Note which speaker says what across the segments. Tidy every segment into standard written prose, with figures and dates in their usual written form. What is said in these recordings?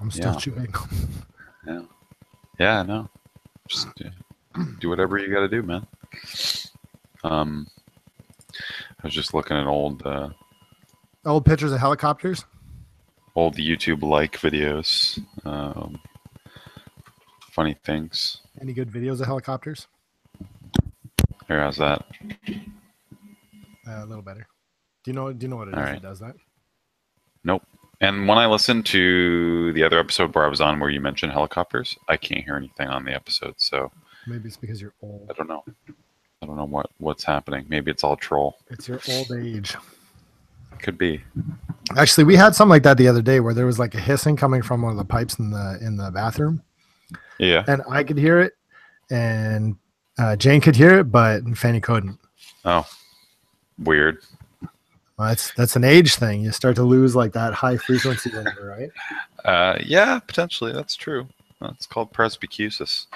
Speaker 1: I'm still
Speaker 2: Yeah.
Speaker 1: chewing.
Speaker 2: Yeah. Yeah, no. Just do whatever you got to do, man. I was just looking at
Speaker 1: Old pictures of helicopters.
Speaker 2: old YouTube like videos. Funny things.
Speaker 1: Any good videos of helicopters?
Speaker 2: Here, how's that?
Speaker 1: A little better. Do you know what it
Speaker 2: All
Speaker 1: is
Speaker 2: right.
Speaker 1: that does that?
Speaker 2: Nope. And when I listened to the other episode where I was on where you mentioned helicopters, I can't hear anything on the episode, so
Speaker 1: Maybe it's because you're old.
Speaker 2: I don't know. I don't know what's happening. Maybe it's all troll.
Speaker 1: It's your old age.
Speaker 2: Could be.
Speaker 1: Actually, we had something like that the other day where there was like a hissing coming from one of the pipes in the bathroom,
Speaker 2: Yeah.
Speaker 1: and I could hear it, and Jane could hear it, but Fanny couldn't.
Speaker 2: Oh, weird.
Speaker 1: Well, that's an age thing. You start to lose like that high frequency whenever, right?
Speaker 2: Yeah, potentially. That's true. That's called presbycusis.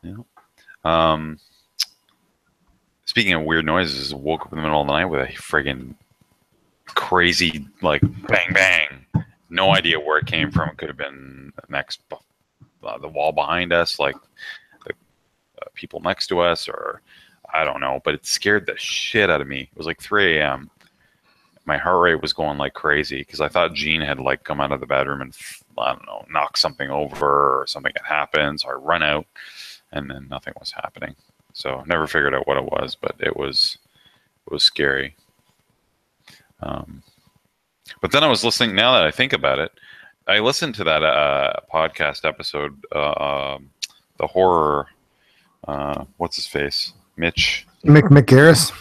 Speaker 2: Yeah. Speaking of weird noises, I woke up in the middle of the night with a friggin' crazy, like, bang, bang. No idea where it came from. It could have been the wall behind us, like the people next to us, or I don't know. But it scared the shit out of me. It was like 3 a.m. My heart rate was going like crazy because I thought Jean had like come out of the bedroom and I don't know, knocked something over or something had happened. So I run out, and then nothing was happening. So I never figured out what it was, but it was scary. But then I was listening. Now that I think about it, I listened to that podcast episode, the horror. What's his face? Mick
Speaker 1: Garris,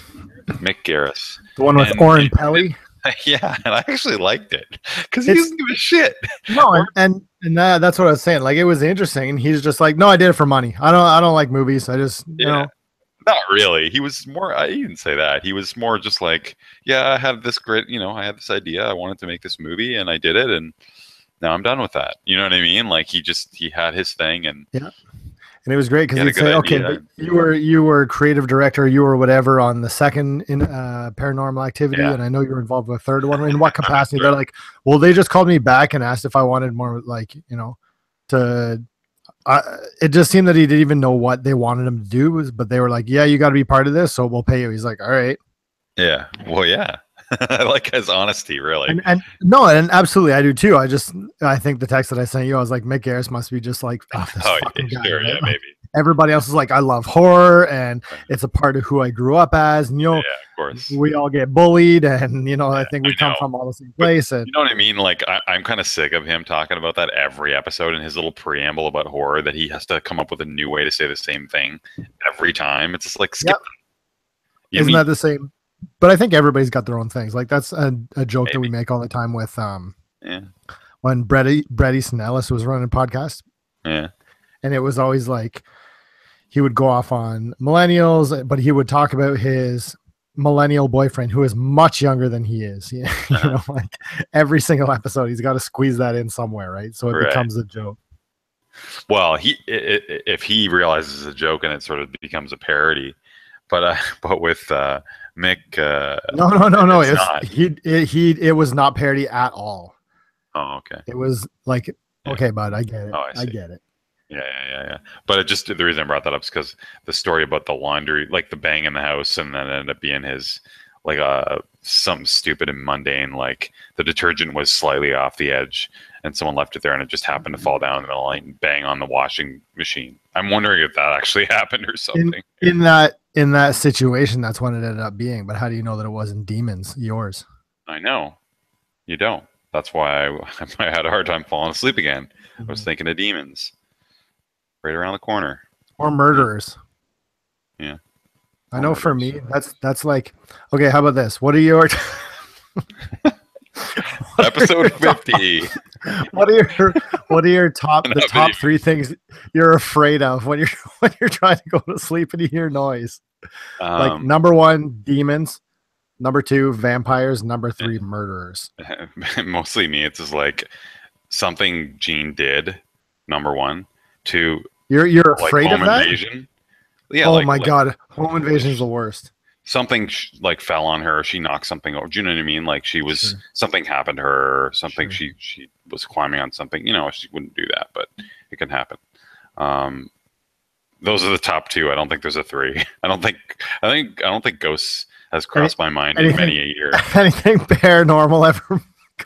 Speaker 2: Garris.
Speaker 1: the one with Oren Pelly.
Speaker 2: Yeah, and I actually liked it because he doesn't give a shit.
Speaker 1: No, and that's what I was saying. Like, it was interesting, and he's just like, no, I did it for money. I don't like movies. I just you know.
Speaker 2: Not really. He was more. I didn't say that. He was more just like, yeah, I had this great. I had this idea. I wanted to make this movie, and I did it, and now I'm done with that. You know what I mean? Like he had his thing, and
Speaker 1: yeah. And it was great because
Speaker 2: He had
Speaker 1: he'd
Speaker 2: a good
Speaker 1: say, "Okay,
Speaker 2: idea.
Speaker 1: but you were creative director, you were whatever on the second in Paranormal Activity,
Speaker 2: Yeah.
Speaker 1: and I know you were involved with the third one. In what capacity?" They're like, "Well, they just called me back and asked if I wanted more, like to." It just seemed that he didn't even know what they wanted him to do, but they were like, "Yeah, you got to be part of this, so we'll pay you." He's like, "All right."
Speaker 2: Yeah. Well, yeah. I like his honesty, really.
Speaker 1: And no, and absolutely, I do too. I think the text that I sent you, I was like, Mick Garris must be just like, this fucking guy,
Speaker 2: sure,
Speaker 1: right?
Speaker 2: yeah,
Speaker 1: Like,
Speaker 2: maybe.
Speaker 1: everybody else is like, I love horror, and it's a part of who I grew up as. And
Speaker 2: Yeah, of course.
Speaker 1: we all get bullied, and I think we
Speaker 2: I
Speaker 1: come
Speaker 2: know.
Speaker 1: from all the same place. And
Speaker 2: You know what I mean? Like I'm kind of sick of him talking about that every episode in his little preamble about horror that he has to come up with a new way to say the same thing every time. It's just like skip.
Speaker 1: Yep. Isn't that the same? But I think everybody's got their own things. Like that's a joke that we make all the time with when Brett Easton Ellis was running a podcast.
Speaker 2: Yeah.
Speaker 1: And it was always like he would go off on millennials, but he would talk about his millennial boyfriend who is much younger than he is. Like every single episode, he's got to squeeze that in somewhere, right? So it becomes a joke.
Speaker 2: Well, if he realizes it's a joke and it sort of becomes a parody, but with Mick,
Speaker 1: no,
Speaker 2: it
Speaker 1: was not parody at all.
Speaker 2: Oh, okay.
Speaker 1: It was like, okay, bud, I get it.
Speaker 2: Oh,
Speaker 1: I get it.
Speaker 2: Yeah. But the reason I brought that up is because the story about the laundry, like the bang in the house, and then it ended up being his, like some stupid and mundane, like the detergent was slightly off the edge, and someone left it there, and it just happened to fall down in the middle and bang on the washing machine. I'm wondering if that actually happened or something.
Speaker 1: In that situation, that's what it ended up being. But how do you know that it wasn't demons? Yours.
Speaker 2: I know. You don't. That's why I had a hard time falling asleep again. I was thinking of demons right around the corner.
Speaker 1: Or murderers.
Speaker 2: Yeah.
Speaker 1: I know for me, that's like, okay, how about this? What are your
Speaker 2: episode 50?
Speaker 1: What are your top three things you're afraid of when you're trying to go to sleep and you hear noise? Like number 1, demons. Number 2, vampires. Number 3, murderers.
Speaker 2: Mostly me. It's just like something Gene did. Number 1. 2.
Speaker 1: You're afraid
Speaker 2: like
Speaker 1: of that?
Speaker 2: Invasion. Yeah.
Speaker 1: Oh my God, home invasion is the worst.
Speaker 2: something like fell on her, she knocked something over. Do you know what I mean? Like
Speaker 1: Sure.
Speaker 2: something happened to her, or something
Speaker 1: Sure.
Speaker 2: she was climbing on something. She wouldn't do that, but it can happen. Um, those are the top two. I don't think there's a three. I don't think ghosts has
Speaker 1: Any,
Speaker 2: crossed my mind in
Speaker 1: anything,
Speaker 2: many a year.
Speaker 1: anything paranormal ever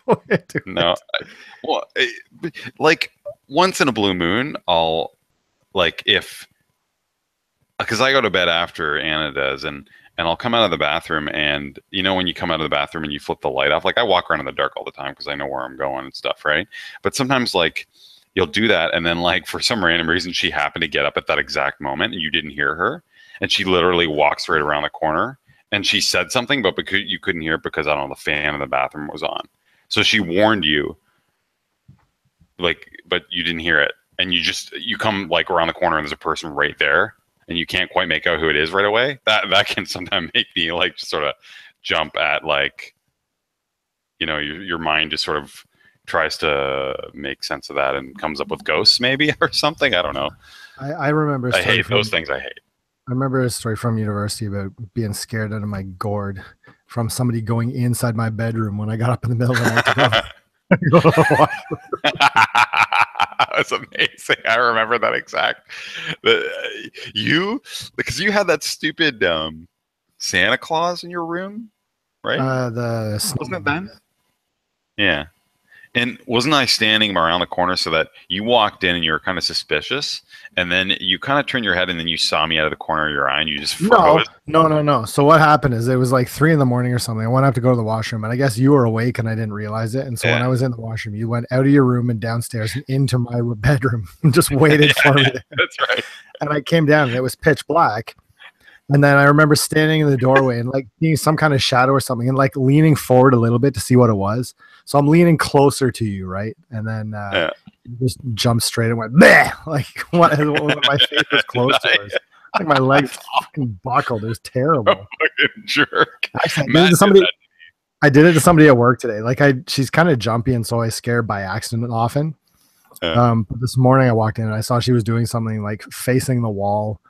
Speaker 1: go into
Speaker 2: No,
Speaker 1: it?
Speaker 2: well, like once in a blue moon, I'll like if because I go to bed after Anna does, and I'll come out of the bathroom, and when you come out of the bathroom and you flip the light off, like I walk around in the dark all the time because I know where I'm going and stuff, right? But sometimes like you'll do that, and then like for some random reason she happened to get up at that exact moment, and you didn't hear her, and she literally walks right around the corner, and she said something, but because you couldn't hear it because I don't know the fan in the bathroom was on, so she warned you, like, but you didn't hear it, and you come like around the corner and there's a person right there and you can't quite make out who it is right away. That can sometimes make me like just sort of jump at like your mind just sort of tries to make sense of that and comes up with ghosts maybe or something. I don't know.
Speaker 1: I remember.
Speaker 2: I hate those things. I hate.
Speaker 1: I remember a story from university about being scared out of my gourd from somebody going inside my bedroom when I got up in the middle of the night to go to the washroom.
Speaker 2: That's amazing. I remember that exact. Because you had that stupid Santa Claus in your room, right?
Speaker 1: Wasn't
Speaker 2: it Ben? Yeah. And wasn't I standing around the corner so that you walked in and you were kind of suspicious, and then you kind of turned your head and then you saw me out of the corner of your eye and you just froze?
Speaker 1: No. So what happened is it was like 3 a.m. or something. I went up to go to the washroom, and I guess you were awake and I didn't realize it. And so when I was in the washroom, you went out of your room and downstairs and into my bedroom and just waited for me.
Speaker 2: That's right.
Speaker 1: And I came down and it was pitch black. And then I remember standing in the doorway and like seeing some kind of shadow or something and like leaning forward a little bit to see what it was. So I'm leaning closer to you, right? And then you just jumped straight and went, bleh! Like what, my face was close to hers. Like my legs fucking buckled. It was terrible.
Speaker 2: Fucking jerk.
Speaker 1: Actually, I did it to somebody at work today. Like she's kind of jumpy, and so I scare by accident often. But this morning I walked in and I saw she was doing something like facing the wall,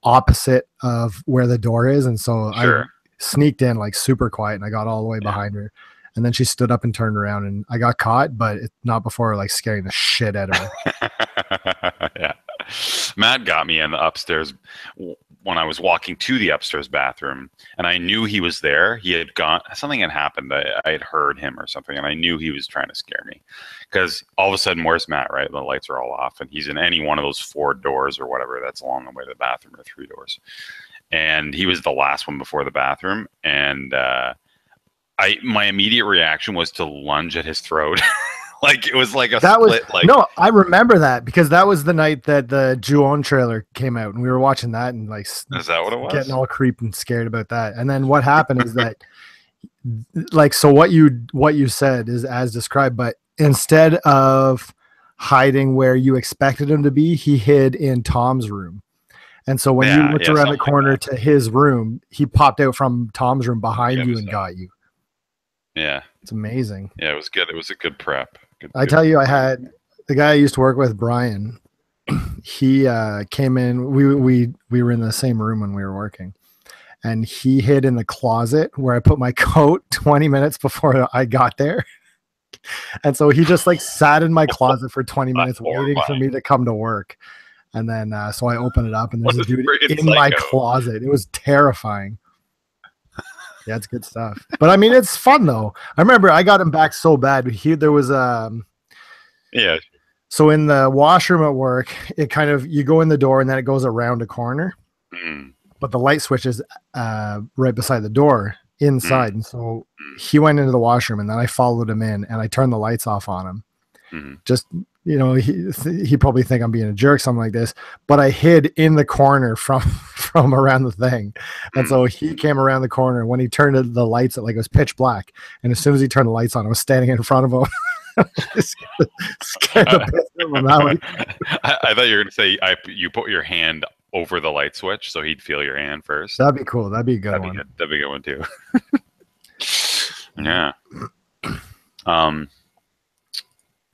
Speaker 1: opposite of where the door is, and so I sneaked in like super quiet and I got all the way behind her, and then she stood up and turned around and I got caught, but not before like scaring the shit out of her.
Speaker 2: Yeah, Matt got me in the upstairs when I was walking to the upstairs bathroom, and I knew he was there. He had gone, something had happened. I had heard him or something, and I knew he was trying to scare me because all of a sudden, where's Matt? Right, the lights are all off, and he's in any one of those 4 doors or whatever that's along the way to the bathroom, or 3 doors, and he was the last one before the bathroom, and my immediate reaction was to lunge at his throat. Like it was like a split.
Speaker 1: No, I remember that because that was the night that the Ju-On trailer came out, and we were watching that and like,
Speaker 2: is that what it was?
Speaker 1: Getting all creeped and scared about that. And then what happened is that, like, so what you said is as described, but instead of hiding where you expected him to be, he hid in Tom's room. And so when you looked around the corner to his room, he popped out from Tom's room behind you and got you.
Speaker 2: Yeah,
Speaker 1: it's amazing.
Speaker 2: Yeah, it was good. It was a good prep.
Speaker 1: I tell you, I had the guy I used to work with, Brian. He came in. We were in the same room when we were working, and he hid in the closet where I put my coat 20 minutes before I got there. And so he just like sat in my closet for 20 minutes waiting for me to come to work. And then so I open it up, and there's a dude in my closet. It was terrifying. Yeah, it's good stuff. But I mean, it's fun though. I remember I got him back so bad. There was
Speaker 2: yeah.
Speaker 1: So in the washroom at work, it kind of, you go in the door and then it goes around a corner, but the light switch is right beside the door inside. And so he went into the washroom, and then I followed him in, and I turned the lights off on him. Just, he probably think I'm being a jerk, something like this, but I hid in the corner from around the thing. And so he came around the corner. When he turned the lights, it was pitch black. And as soon as he turned the lights on, I was standing in front of him. Scared the piss out of him.
Speaker 2: I thought you were going to say you put your hand over the light switch so he'd feel your hand first.
Speaker 1: That'd be cool. That'd be a good one.
Speaker 2: That'd be a good one too. Yeah.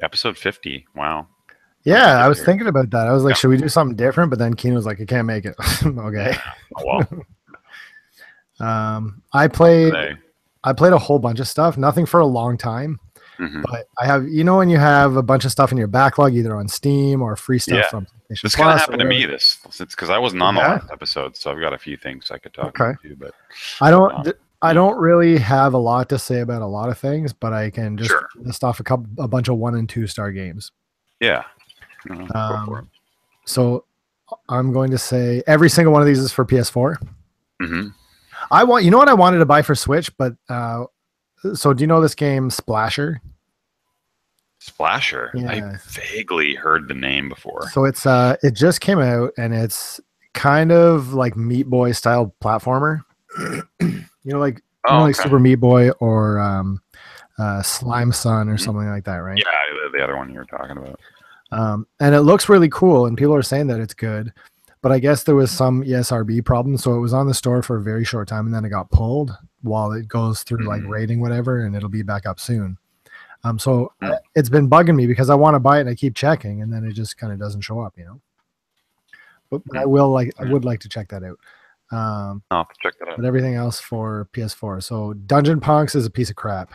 Speaker 2: Episode 50. Wow.
Speaker 1: Yeah, I was thinking about that. I was like, should we do something different? But then Keenan was like, I can't make it. Okay.
Speaker 2: Oh, well.
Speaker 1: I played
Speaker 2: They,
Speaker 1: a whole bunch of stuff, nothing for a long time,
Speaker 2: mhm.
Speaker 1: but I have, when you have a bunch of stuff in your backlog, either on Steam or free stuff
Speaker 2: Yeah.
Speaker 1: from PlayStation
Speaker 2: This kind of
Speaker 1: Plus or
Speaker 2: happened to me
Speaker 1: whatever.
Speaker 2: this because I wasn't on the
Speaker 1: Yeah.
Speaker 2: last episode, so I've got a few things I could talk
Speaker 1: Okay.
Speaker 2: about too. But
Speaker 1: I don't.
Speaker 2: um,
Speaker 1: I don't really have a lot to say about a lot of things, but I can just
Speaker 2: Sure.
Speaker 1: list off a bunch of 1 and 2 star games.
Speaker 2: yeah, go for it.
Speaker 1: So I'm going to say every single one of these is for PS4.
Speaker 2: Hmm.
Speaker 1: I want, you know what I wanted to buy for Switch, but so do you know this game Splasher?
Speaker 2: Splasher.
Speaker 1: Yeah.
Speaker 2: I vaguely heard the name before.
Speaker 1: So it's it just came out and it's kind of like Meat Boy style platformer. Like
Speaker 2: Okay.
Speaker 1: Super Meat Boy or Slime Sun or something like that, right?
Speaker 2: Yeah, the other one you were talking about.
Speaker 1: And it looks really cool, and people are saying that it's good. But I guess there was some ESRB problem, so it was on the store for a very short time, and then it got pulled while it goes through like rating whatever, and it'll be back up soon. So it's been bugging me because I want to buy it and I keep checking, and then it just kind of doesn't show up, But I would like to check that out.
Speaker 2: I'll have to check that out.
Speaker 1: But everything else for PS4. So Dungeon Punks is a piece of crap.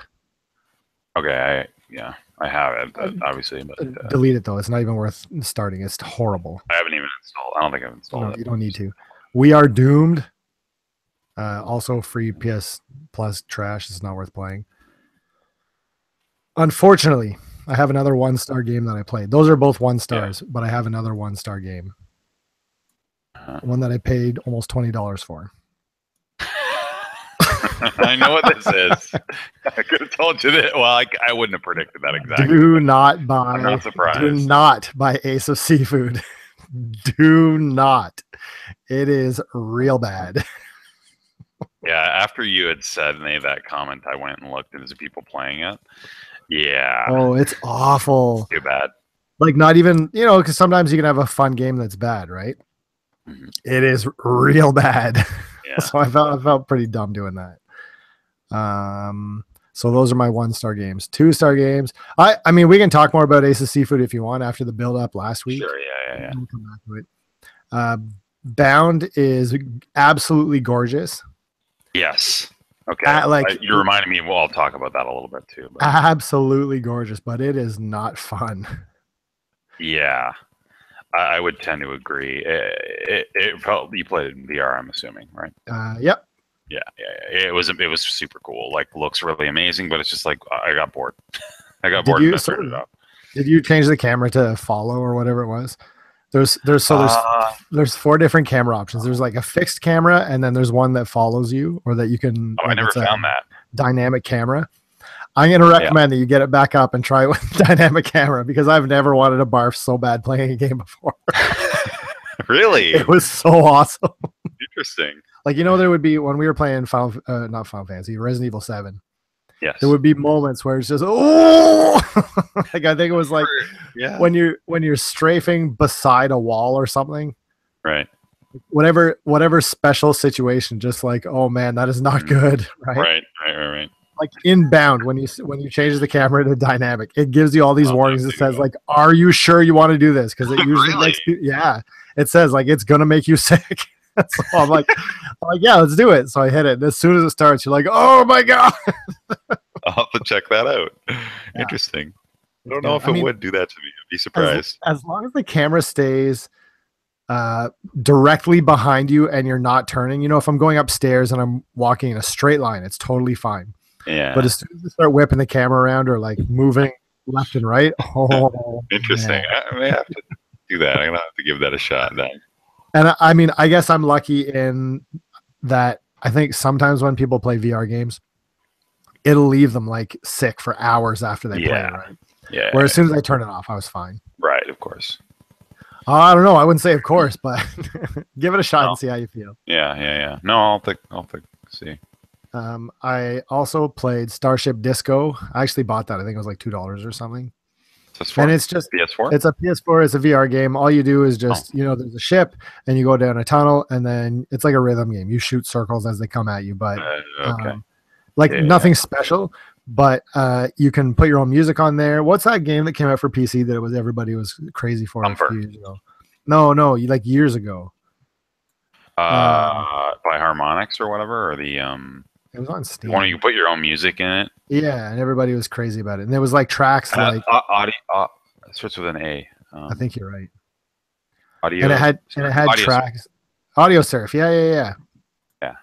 Speaker 2: Okay, I have it, obviously, but
Speaker 1: Delete it though. It's not even worth starting. It's horrible.
Speaker 2: I haven't even installed. I don't think I've installed it.
Speaker 1: You don't need to. We Are Doomed. Also free PS Plus trash. It's not worth playing. Unfortunately, I have another 1 star game that I played. Those are both 1 stars, but I have another 1 star game. One that I paid almost $20 for.
Speaker 2: I know what this is. I could have told you that. Well, I wouldn't have predicted that exactly.
Speaker 1: Do not buy.
Speaker 2: I'm not surprised.
Speaker 1: Do not buy Ace of Seafood. Do not. It is real bad.
Speaker 2: Yeah, after you had said made that comment, I went and looked into people playing it. Yeah.
Speaker 1: Oh, it's awful.
Speaker 2: Too bad.
Speaker 1: Like not even, because sometimes you can have a fun game that's bad, right?
Speaker 2: Mhm.
Speaker 1: It is real bad.
Speaker 2: Yeah.
Speaker 1: So I felt pretty dumb doing that. So those are my 1 star games. 2 star games. I mean, we can talk more about Ace of Seafood if you want after the build up last week.
Speaker 2: Sure, yeah.
Speaker 1: We'll come back to it. Bound is absolutely gorgeous.
Speaker 2: Yes. Okay. You reminded me. Well, I'll talk about that a little bit too. But.
Speaker 1: Absolutely gorgeous, but it is not fun.
Speaker 2: Yeah, I would tend to agree. It probably you played it in VR, I'm assuming, right?
Speaker 1: Yep.
Speaker 2: Yeah. It was super cool. Like, looks really amazing, but it's just like I got bored. I got bored and I turned it off.
Speaker 1: Did you change the camera to follow or whatever it was? There's 4 different camera options. There's like a fixed camera, and then there's one that follows you, or that you can.
Speaker 2: I never found that
Speaker 1: dynamic camera. I'm going to recommend that you get it back up and try it with dynamic camera, because I've never wanted to barf so bad playing a game before.
Speaker 2: Really?
Speaker 1: It was so awesome.
Speaker 2: Interesting.
Speaker 1: Like, there would be when we were playing not Final Fantasy, Resident Evil 7.
Speaker 2: Yes.
Speaker 1: There would be moments where it's just like I think it was like when you're strafing beside a wall or something.
Speaker 2: Right.
Speaker 1: Whatever special situation, just like, oh man, that is not good. Right. Like in Bound, when you change the camera to dynamic, it gives you all these warnings. It says like, "Are you sure you want to do this?" Because it usually makes it says like it's gonna make you sick. So I'm like, yeah, let's do it. So I hit it, and as soon as it starts, you're like, oh my god.
Speaker 2: I'll have to check that out. Yeah. Interesting. I don't know if it would do that to me. I'd be surprised.
Speaker 1: As long as the camera stays directly behind you and you're not turning. If I'm going upstairs and I'm walking in a straight line, it's totally fine.
Speaker 2: Yeah.
Speaker 1: But as soon as you start whipping the camera around or like moving left and right,
Speaker 2: interesting. Man. I may have to do that. I'm gonna have to give that a shot now.
Speaker 1: And I mean, I guess I'm lucky in that I think sometimes when people play VR games, it'll leave them like sick for hours after they play, right?
Speaker 2: Yeah.
Speaker 1: Where as soon as I turn it off, I was fine.
Speaker 2: Right, of course.
Speaker 1: I don't know. I wouldn't say of course, but give it a shot and see how you feel.
Speaker 2: Yeah. No, I'll think. See.
Speaker 1: I also played Starship Disco. I actually bought that. I think it was like $2 or something. And it's just
Speaker 2: PS4.
Speaker 1: It's a PS4. It's a VR game. All you do is just there's a ship and you go down a tunnel, and then it's like a rhythm game. You shoot circles as they come at you, but nothing special. But you can put your own music on there. What's that game that came out for PC that everybody was crazy for a few years ago? No, like years ago.
Speaker 2: By Harmonix or whatever, or the
Speaker 1: It was on Steam.
Speaker 2: one you put your own music in it.
Speaker 1: Yeah, and everybody was crazy about it. And there was like tracks like
Speaker 2: Audio. It starts with an A.
Speaker 1: I think you're right.
Speaker 2: Audio.
Speaker 1: And it had
Speaker 2: Audio
Speaker 1: tracks. Audio Surf. Yeah.
Speaker 2: Yeah.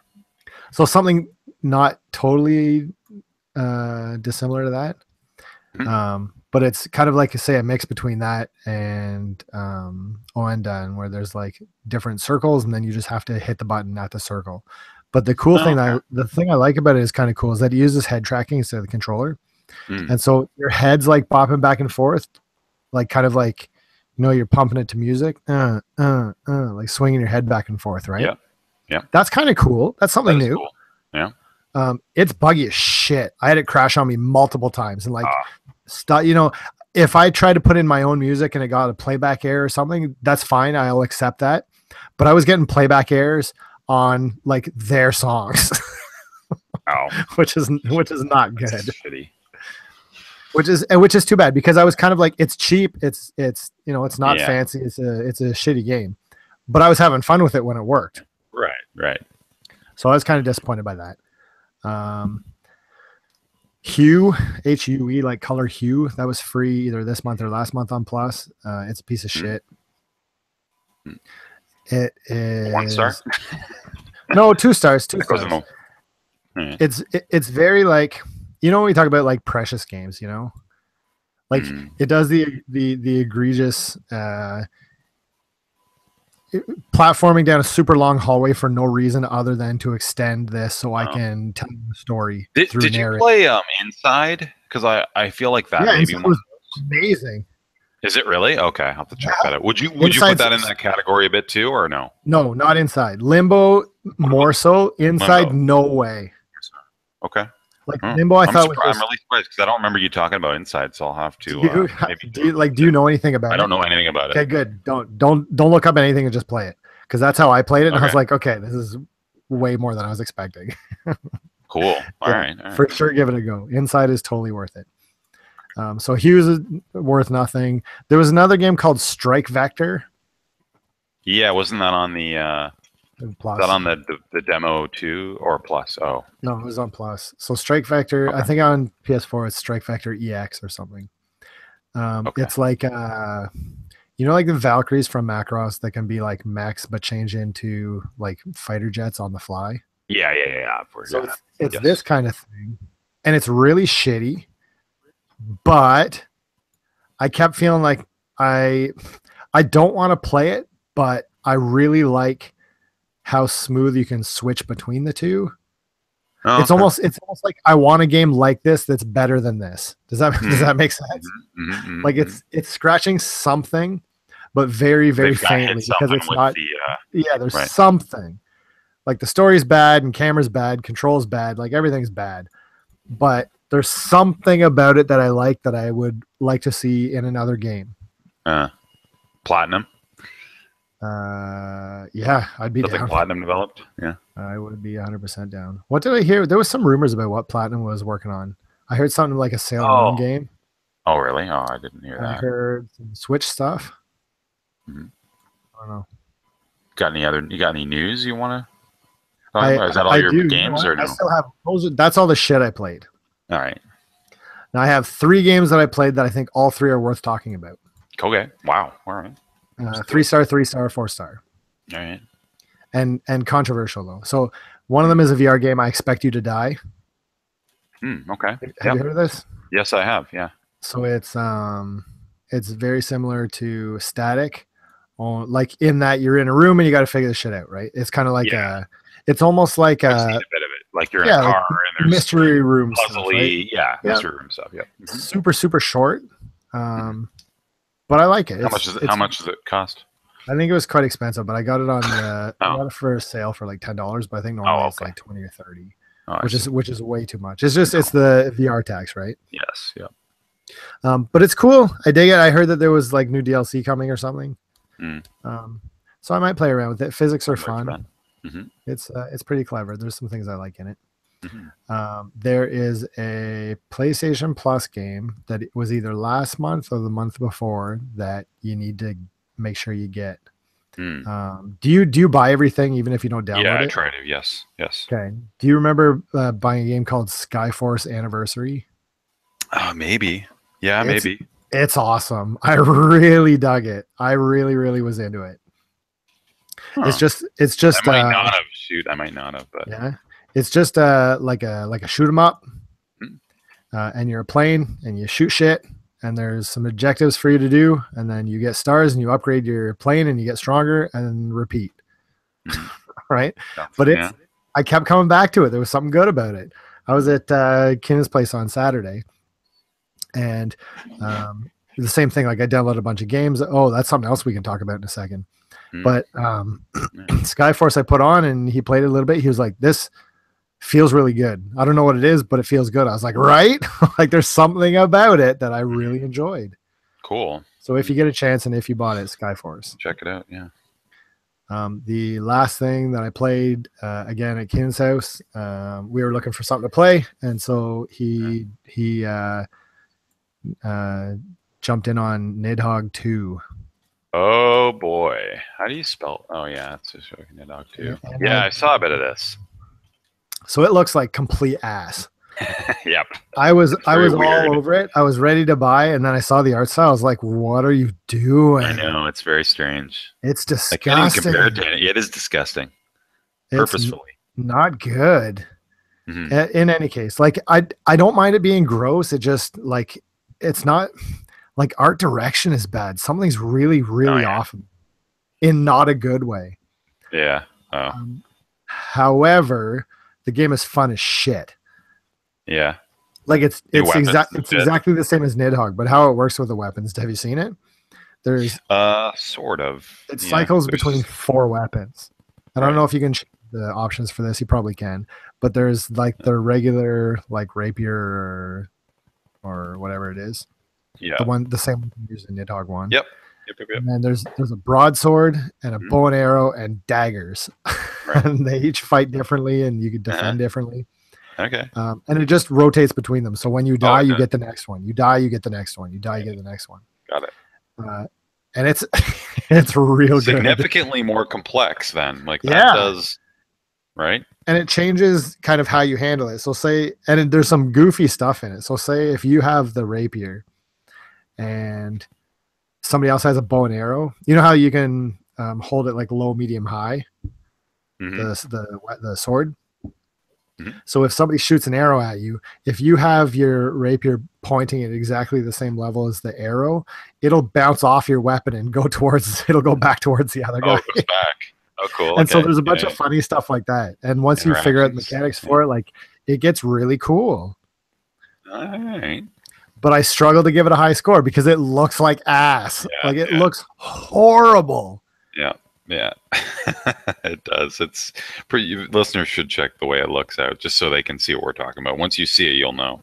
Speaker 1: So something not totally dissimilar to that.
Speaker 2: Mhm.
Speaker 1: But it's kind of like, say, a mix between that and Oendan, where there's like different circles, and then you just have to hit the button at the circle. But the cool thing the thing I like about it is kind of cool is that it uses head tracking instead of the controller. And so your head's like bopping back and forth, like kind of like, you're pumping it to music, like swinging your head back and forth, right?
Speaker 2: Yeah.
Speaker 1: That's kind of cool. That's something new.
Speaker 2: Cool. Yeah.
Speaker 1: It's buggy as shit. I had it crash on me multiple times, and like, if I tried to put in my own music and it got a playback error or something, that's fine. I'll accept that. But I was getting playback errors on like their songs, which is not good.
Speaker 2: That's shitty.
Speaker 1: Which is too bad, because I was kind of like, it's cheap. It's not fancy. It's a shitty game, but I was having fun with it when it worked.
Speaker 2: Right.
Speaker 1: So I was kind of disappointed by that. Hue, HUE, like Color Hue, that was free either this month or last month on Plus. It's a piece of shit. It is
Speaker 2: 1 star.
Speaker 1: No, 2 stars. 2 stars.
Speaker 2: Yeah.
Speaker 1: It's very like, when we talk about like precious games, like it does the egregious platforming down a super long hallway for no reason other than to extend this so I can tell you the story.
Speaker 2: Did you play Inside? Because I feel like that maybe
Speaker 1: was amazing.
Speaker 2: Is it really? Okay, I'll have to check that out. Would you put that in that category a bit too, or no?
Speaker 1: No, not Inside. Limbo more so. Inside, Limbo. No way.
Speaker 2: Okay.
Speaker 1: Like Limbo, I'm really
Speaker 2: surprised because I don't remember you talking about Inside, so I'll have to.
Speaker 1: Do you know anything about it?
Speaker 2: I don't know anything about it.
Speaker 1: Okay, good. Don't look up anything and just play it, because that's how I played it. And I was like, okay, this is way more than I was expecting.
Speaker 2: Cool. All right.
Speaker 1: For sure, give it a go. Inside is totally worth it. So Hughes is worth nothing. There was another game called Strike Vector.
Speaker 2: Yeah, wasn't that on the Plus? Is that on the demo too, or Plus? Oh,
Speaker 1: no, it was on Plus. So Strike Vector, okay. I think on PS4 it's Strike Vector EX or something. It's like like the Valkyries from Macross that can be like mechs but change into like fighter jets on the fly.
Speaker 2: Yeah.
Speaker 1: So it's this kind of thing, and it's really shitty. But I kept feeling like I don't want to play it, but I really like how smooth you can switch between the two. Oh, it's almost like I want a game like this that's better than this. Does that make sense? Mm-hmm. Like it's scratching something, but very, very faintly, because it's not. There's something. Like the story's bad and camera's bad, control's bad, like everything's bad, but there's something about it that I like, that I would like to see in another game.
Speaker 2: Platinum.
Speaker 1: Yeah, I'd be down.
Speaker 2: Like Platinum developed. Yeah,
Speaker 1: I would be 100% down. What did I hear? There was some rumors about what Platinum was working on. I heard something like a Sailor Moon game.
Speaker 2: Oh, really? Oh, I didn't hear that.
Speaker 1: I heard some Switch stuff.
Speaker 2: Mm-hmm.
Speaker 1: I don't know.
Speaker 2: You got any news you want to talk about? Is that all your games, or no?
Speaker 1: I still have that's all the shit I played.
Speaker 2: All right.
Speaker 1: Now I have 3 games that I played that I think all 3 are worth talking about.
Speaker 2: Okay. Wow. All right.
Speaker 1: 3-star, 3-star, 4-star.
Speaker 2: All right.
Speaker 1: And controversial though. So one of them is a VR game. I Expect You to Die.
Speaker 2: Okay.
Speaker 1: Have you heard of this?
Speaker 2: Yes, I have. Yeah.
Speaker 1: So it's very similar to Static, like in that you're in a room and you got to figure this shit out, right? It's kind of like it's almost like
Speaker 2: I've seen a bit of it. Like you're in a car
Speaker 1: like
Speaker 2: and there's
Speaker 1: mystery room
Speaker 2: puzzly,
Speaker 1: stuff, right?
Speaker 2: mystery room stuff. Yeah.
Speaker 1: Super, super short. But I like it.
Speaker 2: How much does it cost?
Speaker 1: I think it was quite expensive, but I got it on I got it for a sale for like $10, but I think normally it's like 20 or 30, which is way too much. It's just it's the VR tax, right?
Speaker 2: Yes, yeah.
Speaker 1: But it's cool. I dig it. I heard that there was like new DLC coming or something. So I might play around with it. Physics are fun.
Speaker 2: Mm-hmm.
Speaker 1: It's pretty clever. There's some things I like in it. Mm-hmm. There is a PlayStation Plus game that was either last month or the month before that you need to make sure you get.
Speaker 2: Hmm.
Speaker 1: Do you buy everything even if you don't download
Speaker 2: Yeah, I
Speaker 1: it?
Speaker 2: try to. Yes, yes.
Speaker 1: Okay. Do you remember buying a game called Skyforce Anniversary?
Speaker 2: Maybe. Yeah,
Speaker 1: It's
Speaker 2: maybe.
Speaker 1: it's awesome. I really dug it. I really, really was into it. It's
Speaker 2: Huh.
Speaker 1: just it's
Speaker 2: I
Speaker 1: just
Speaker 2: might not have. Shoot, I might not have. But
Speaker 1: yeah. It's just like a shoot 'em up,
Speaker 2: Hmm.
Speaker 1: and you're a plane and you shoot shit, and there's some objectives for you to do, and then you get stars and you upgrade your plane and you get stronger and repeat.
Speaker 2: Hmm.
Speaker 1: Right?
Speaker 2: That's,
Speaker 1: But
Speaker 2: yeah.
Speaker 1: I kept coming back to it. There was something good about it. I was at Kinn's place on Saturday, and the same thing. Like I downloaded a bunch of games. Oh, that's something else we can talk about in a second.
Speaker 2: Hmm.
Speaker 1: But
Speaker 2: Yeah.
Speaker 1: Skyforce I put on and he played it a little bit. He was like, "This feels really good. I don't know what it is, but it feels good." I was like, "Right?" Like there's something about it that I really enjoyed.
Speaker 2: Cool.
Speaker 1: So if you get a chance and if you bought it, Skyforce.
Speaker 2: Check it out. Yeah.
Speaker 1: The last thing that I played again at Kinn's house, we were looking for something to play, and so he jumped in on Nidhogg 2.
Speaker 2: Oh boy, how do you spell? Oh yeah, it's just showing a dog too.
Speaker 1: And
Speaker 2: Yeah, I saw a bit of this.
Speaker 1: so it looks like complete ass.
Speaker 2: Yep.
Speaker 1: I was
Speaker 2: very
Speaker 1: all
Speaker 2: weird.
Speaker 1: over it. I was ready to buy, and then I saw the art style. I was like, "What are you doing?"
Speaker 2: I know it's very strange.
Speaker 1: It's
Speaker 2: I can't even
Speaker 1: disgusting.
Speaker 2: compare it to it. It is disgusting.
Speaker 1: It's
Speaker 2: Purposefully.
Speaker 1: not good.
Speaker 2: Mhm.
Speaker 1: In any case, like I don't mind it being gross. It just like it's not like art direction is bad. Something's really, really
Speaker 2: yeah.
Speaker 1: off in not a good way.
Speaker 2: Yeah. Oh.
Speaker 1: However, the game is fun as shit.
Speaker 2: Yeah.
Speaker 1: Like it's
Speaker 2: New weapons and shit.
Speaker 1: exactly the same as Nidhogg, but how it works with the weapons. Have you seen it? There's
Speaker 2: Sort of.
Speaker 1: it
Speaker 2: Yeah,
Speaker 1: cycles
Speaker 2: there's-
Speaker 1: between 4 weapons. I don't
Speaker 2: Right.
Speaker 1: know if you can change the options for this. You probably can, but there's like the regular like rapier or whatever it is.
Speaker 2: Yeah.
Speaker 1: The same one you use in Nidhogg 1.
Speaker 2: Yep. Yep.
Speaker 1: And then there's a broadsword and a
Speaker 2: Mhm.
Speaker 1: bow and arrow and daggers,
Speaker 2: Right.
Speaker 1: and they each fight differently, and you can defend
Speaker 2: Uh-huh.
Speaker 1: differently.
Speaker 2: Okay.
Speaker 1: And it just rotates between them. So when you die, you
Speaker 2: okay.
Speaker 1: get the next one. You die, you get the next one. You die, you get the next one.
Speaker 2: Got it.
Speaker 1: And it's it's real good.
Speaker 2: Significantly more complex then. Like that
Speaker 1: Yeah.
Speaker 2: does. Right.
Speaker 1: And it changes kind of how you handle it. So there's some goofy stuff in it. So say if you have the rapier and somebody else has a bow and arrow, you know how you can hold it like low, medium, high,
Speaker 2: Mhm.
Speaker 1: the sword.
Speaker 2: Mhm.
Speaker 1: So if somebody shoots an arrow at you, if you have your rapier pointing at exactly the same level as the arrow, it'll bounce off your weapon and go towards. It'll go back towards the other
Speaker 2: Oh,
Speaker 1: guy.
Speaker 2: it goes back. Oh, cool.
Speaker 1: And so
Speaker 2: Okay.
Speaker 1: there's a bunch
Speaker 2: Yeah.
Speaker 1: of funny stuff like that. And once you figure out the
Speaker 2: Interactions.
Speaker 1: mechanics for it, like it gets really cool.
Speaker 2: All right.
Speaker 1: But I struggle to give it a high score because it looks like ass.
Speaker 2: Yeah,
Speaker 1: Like it
Speaker 2: yeah.
Speaker 1: looks horrible.
Speaker 2: Yeah. It does. It's pretty. Listeners should check the way it looks out just so they can see what we're talking about. Once you see it, you'll know.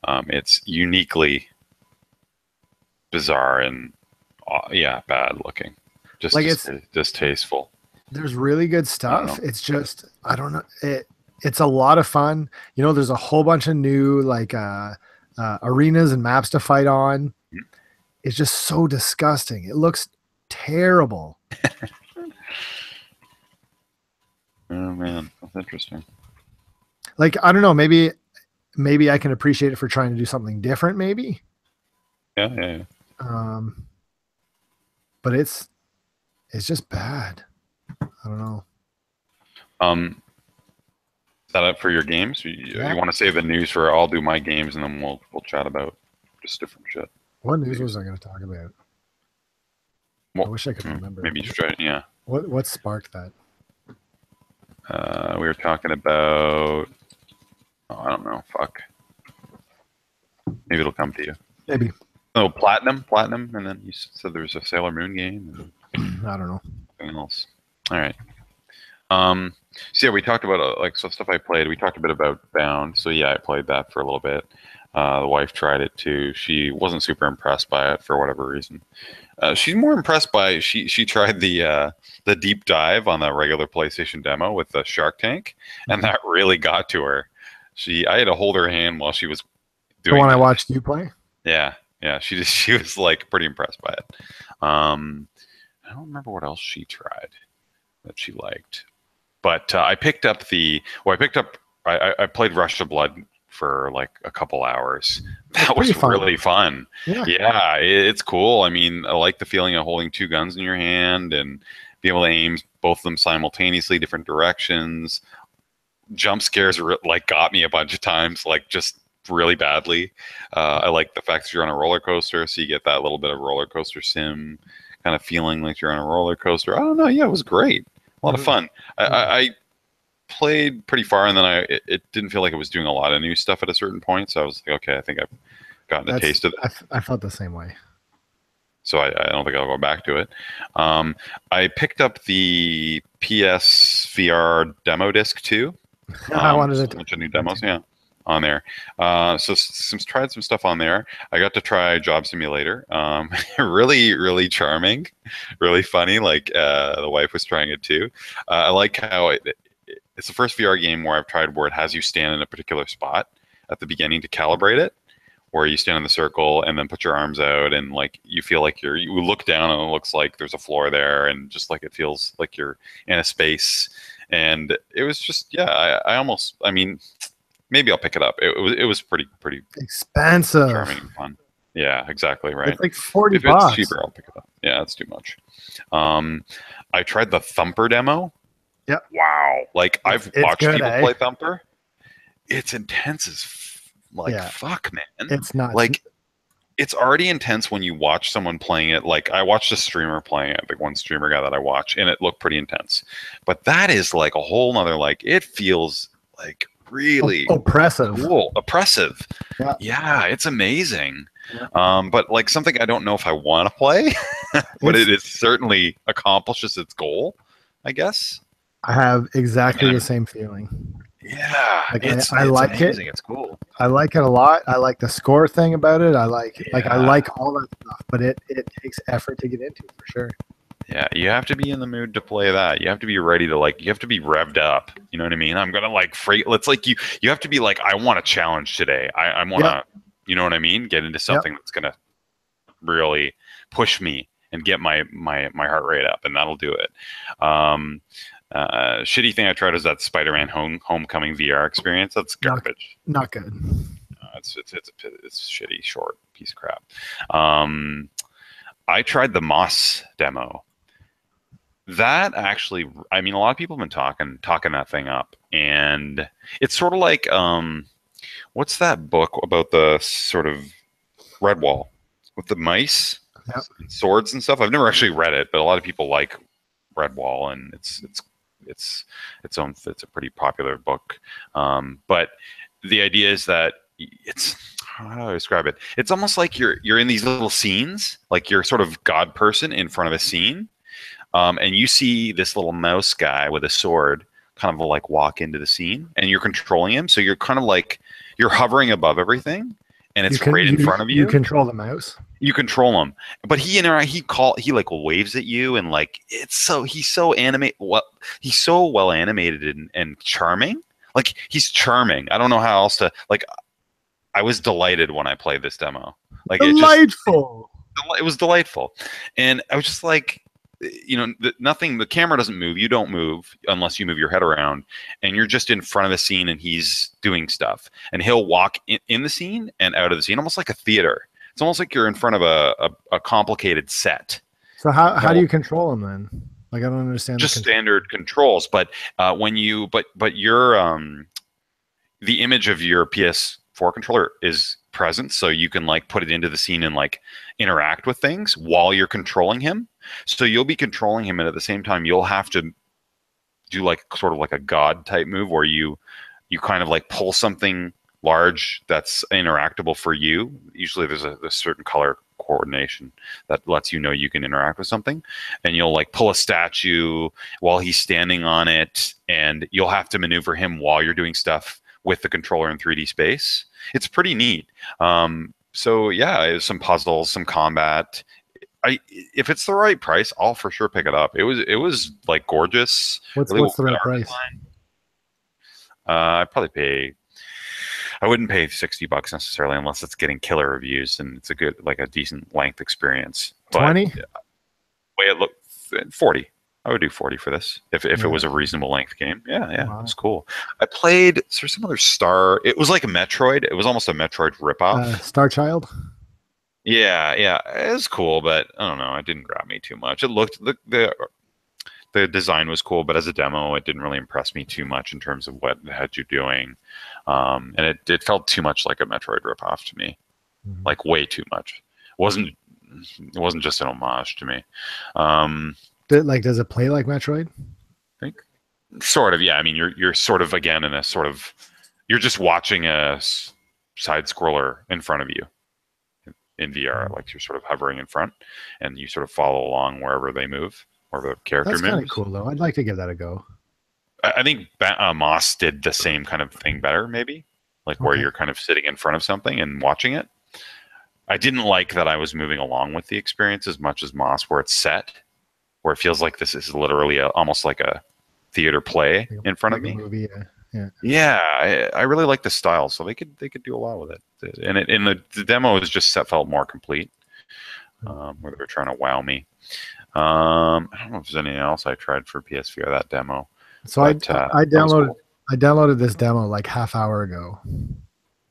Speaker 2: It's uniquely bizarre and bad looking. Just
Speaker 1: Like
Speaker 2: it's distasteful.
Speaker 1: There's really good stuff.
Speaker 2: know.
Speaker 1: It's just I don't know. It's a lot of fun. You know, there's a whole bunch of new like arenas and maps to fight on.
Speaker 2: Mhm.
Speaker 1: It's just so disgusting. It looks terrible.
Speaker 2: Oh man, that's interesting.
Speaker 1: Like I don't know. Maybe I can appreciate it for trying to do something different. Maybe.
Speaker 2: Yeah.
Speaker 1: But it's just bad. I don't know.
Speaker 2: Is that it for your games? You want to save the news for I'll do my games and then we'll chat about just different shit.
Speaker 1: What news was I going to talk about?
Speaker 2: Well,
Speaker 1: I wish I could remember.
Speaker 2: Maybe you should try. Yeah.
Speaker 1: What sparked that?
Speaker 2: We were talking about. Oh, I don't know. Fuck. Maybe it'll come to you.
Speaker 1: Maybe.
Speaker 2: Oh, platinum, and then you said there's a Sailor Moon game and
Speaker 1: I don't know.
Speaker 2: something else. All right. So yeah, we talked about like some stuff I played. We talked a bit about Bound. So yeah, I played that for a little bit. The wife tried it too. She wasn't super impressed by it for whatever reason. She's more impressed by she tried the deep dive on the regular PlayStation demo with the Shark Tank, and that really got to her. I had to hold her hand while she was doing
Speaker 1: The one I
Speaker 2: that.
Speaker 1: watched you play?
Speaker 2: Yeah. She was like pretty impressed by it. I don't remember what else she tried that she liked. But I picked up I played Rush of Blood for like a couple hours.
Speaker 1: It's
Speaker 2: That
Speaker 1: pretty
Speaker 2: was
Speaker 1: fun.
Speaker 2: really fun.
Speaker 1: Yeah.
Speaker 2: Yeah, it's cool. I mean, I like the feeling of holding two guns in your hand and be able to aim both of them simultaneously, different directions. Jump scares like got me a bunch of times, like just really badly. I like the fact that you're on a roller coaster, so you get that little bit of roller coaster sim kind of feeling like you're on a roller coaster. I don't know. Yeah, it was great. A lot of fun. I played pretty far, and then it didn't feel like it was doing a lot of new stuff at a certain point. So I was like, okay, I think I've gotten a taste of it.
Speaker 1: I felt the same way.
Speaker 2: So I don't think I'll go back to it. I picked up the PSVR demo disc too.
Speaker 1: I wanted
Speaker 2: A bunch of new demos, yeah, on there. So tried some stuff on there. I got to try Job Simulator. Really, really charming, really funny. Like the wife was trying it too. I like how it's the first VR game where I've tried where it has you stand in a particular spot at the beginning to calibrate it, where you stand in the circle and then put your arms out and like you feel like you look down and it looks like there's a floor there and just like it feels like you're in a space. And it was just I mean, maybe I'll pick it up. It was pretty
Speaker 1: expensive,
Speaker 2: charming and fun. Yeah, exactly right.
Speaker 1: It's like $40.
Speaker 2: If it's cheaper, I'll pick it up. Yeah, it's too much. I tried the Thumper demo.
Speaker 1: Yep.
Speaker 2: Wow. Like I've watched
Speaker 1: good,
Speaker 2: people play Thumper. It's intense as fuck, man.
Speaker 1: It's not
Speaker 2: like it's already intense when you watch someone playing it. Like I watched a streamer playing it, like one streamer guy that I watch, and it looked pretty intense. But that is like a whole nother, like it feels like really
Speaker 1: oppressive.
Speaker 2: Cool. Oppressive.
Speaker 1: Yeah.
Speaker 2: Yeah, it's amazing. Yeah. But like something I don't know if I want to play, but it certainly accomplishes its goal, I guess.
Speaker 1: I have exactly the same feeling.
Speaker 2: Yeah,
Speaker 1: like I like
Speaker 2: amazing.
Speaker 1: it.
Speaker 2: It's cool.
Speaker 1: I like it a lot. I like the score thing about it. I like I like all that stuff, but it takes effort to get into for sure.
Speaker 2: Yeah, you have to be in the mood to play that. You have to be ready to you have to be revved up. You know what I mean? I'm gonna let's like you have to be like, I want a challenge today. I want to, you know what I mean? Get into something that's gonna really push me and get my heart rate up, and that'll do it. Shitty thing I tried is that Spider-Man Homecoming VR experience. That's garbage.
Speaker 1: Not good.
Speaker 2: It's shitty, short piece of crap. I tried the Moss demo. That actually, I mean, a lot of people have been talking that thing up, and it's sort of like what's that book about the sort of Redwall with the mice, and swords and stuff? I've never actually read it, but a lot of people like Redwall, and it's a pretty popular book. But the idea is that it's, how do I describe it? It's almost like you're in these little scenes, like you're sort of God person in front of a scene, and you see this little mouse guy with a sword kind of like walk into the scene, and you're controlling him. So you're kind of like you're hovering above everything, and it's right in front of you.
Speaker 1: You control the mouse.
Speaker 2: You control him, but he like waves at you, and like he's so he's so well animated and charming. Like he's charming. I don't know how else to like. I was delighted when I played this demo. Like
Speaker 1: delightful.
Speaker 2: It was delightful, and I was just like, you know, the camera doesn't move. You don't move unless you move your head around, and you're just in front of the scene, and he's doing stuff, and he'll walk in the scene and out of the scene, almost like a theater. It's almost like you're in front of a complicated set.
Speaker 1: So how do you control him then? Like I don't understand.
Speaker 2: Just standard controls, but when you but your the image of your PS4 controller is present, so you can like put it into the scene and like interact with things while you're controlling him. So you'll be controlling him, and at the same time you'll have to do like sort of like a god type move where you kind of like pull something large that's interactable for you. Usually there's a certain color coordination that lets you know you can interact with something, and you'll like pull a statue while he's standing on it, and you'll have to maneuver him while you're doing stuff with the controller in 3D space. It's pretty neat. So yeah, some puzzles, some combat. If it's the right price, I'll for sure pick it up. It was like gorgeous.
Speaker 1: What's the right price?
Speaker 2: I'd probably pay. I wouldn't pay $60 necessarily unless it's getting killer reviews and it's a decent length experience.
Speaker 1: 20?
Speaker 2: The way it looked, 40. I would do 40 for this if it
Speaker 1: Yeah.
Speaker 2: was a reasonable length game. Yeah,
Speaker 1: Wow.
Speaker 2: it was cool. I played some other Star. It was like a Metroid. It was almost a Metroid ripoff.
Speaker 1: Star Child.
Speaker 2: Yeah, it was cool, but I don't know. It didn't grab me too much. It looked the design was cool, but as a demo, it didn't really impress me too much in terms of what it had you doing, and it felt too much like a Metroid ripoff to me, like way too much. It wasn't just an homage to me.
Speaker 1: Does it play like Metroid?
Speaker 2: I think sort of, yeah. I mean, you're sort of again in a sort of you're just watching a side scroller in front of you in VR, like you're sort of hovering in front, and you sort of follow along wherever they move, wherever the character moves.
Speaker 1: That's kind of cool, though. I'd like to give that a go.
Speaker 2: I think Moss did the same kind of thing better, maybe, like where you're kind of sitting in front of something and watching it. I didn't like that I was moving along with the experience as much as Moss, where it's set, where it feels like this is literally almost like a theater play in front of me.
Speaker 1: Movie,
Speaker 2: I really like the style, so they could do a lot with it. And the demo is just felt more complete, where they were trying to wow me. I don't know if there's anything else I tried for PSVR that demo.
Speaker 1: So I downloaded this demo like half hour ago.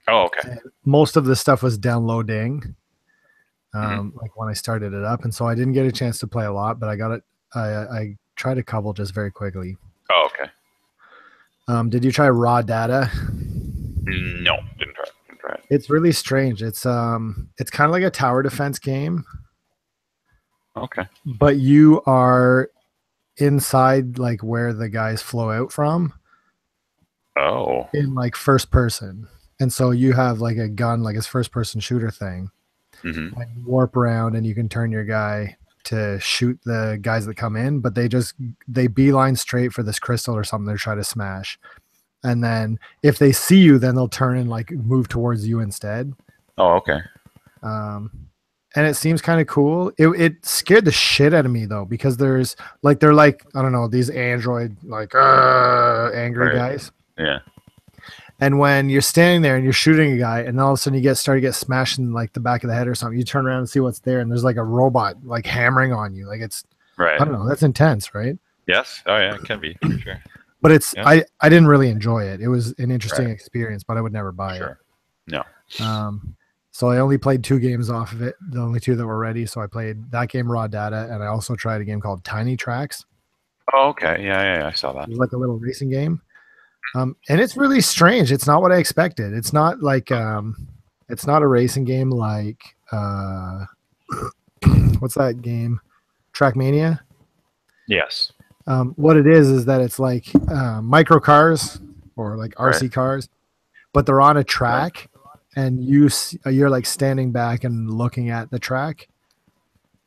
Speaker 2: Oh, okay.
Speaker 1: And most of the stuff was downloading, like when I started it up, and so I didn't get a chance to play a lot, but I got it. I tried a couple just very quickly.
Speaker 2: Oh, okay.
Speaker 1: Did you try Raw Data?
Speaker 2: No, didn't try it.
Speaker 1: It's really strange. It's kind of like a tower defense game.
Speaker 2: Okay.
Speaker 1: But you are inside like where the guys flow out from.
Speaker 2: Oh.
Speaker 1: In like first person. And so you have like a gun, like a first person shooter thing.
Speaker 2: Mm-hmm.
Speaker 1: And you warp around and you can turn your guy to shoot the guys that come in, but they beeline straight for this crystal or something they're trying to smash. And then if they see you, then they'll turn and like move towards you instead.
Speaker 2: Oh, okay.
Speaker 1: And it seems kind of cool. It scared the shit out of me though, because they're like, I don't know, these android like angry guys.
Speaker 2: Yeah.
Speaker 1: And when you're standing there and you're shooting a guy, and all of a sudden you get smashed in like the back of the head or something, you turn around and see what's there, and there's like a robot like hammering on you. Like it's
Speaker 2: right.
Speaker 1: I don't know. That's intense, right?
Speaker 2: Yes. Oh yeah, it can be for sure.
Speaker 1: But it's I didn't really enjoy it. It was an interesting experience, but I would never buy it.
Speaker 2: No.
Speaker 1: So I only played 2 games off of it, the only 2 that were ready. So I played that game, Raw Data, and I also tried a game called Tiny Tracks.
Speaker 2: Oh, okay. Yeah, I saw that.
Speaker 1: It was like a little racing game. And it's really strange. It's not what I expected. It's not like it's not a racing game like what's that game? Trackmania?
Speaker 2: Yes.
Speaker 1: What it is that it's like micro cars or like RC cars, but they're on a track. And you're like standing back and looking at the track,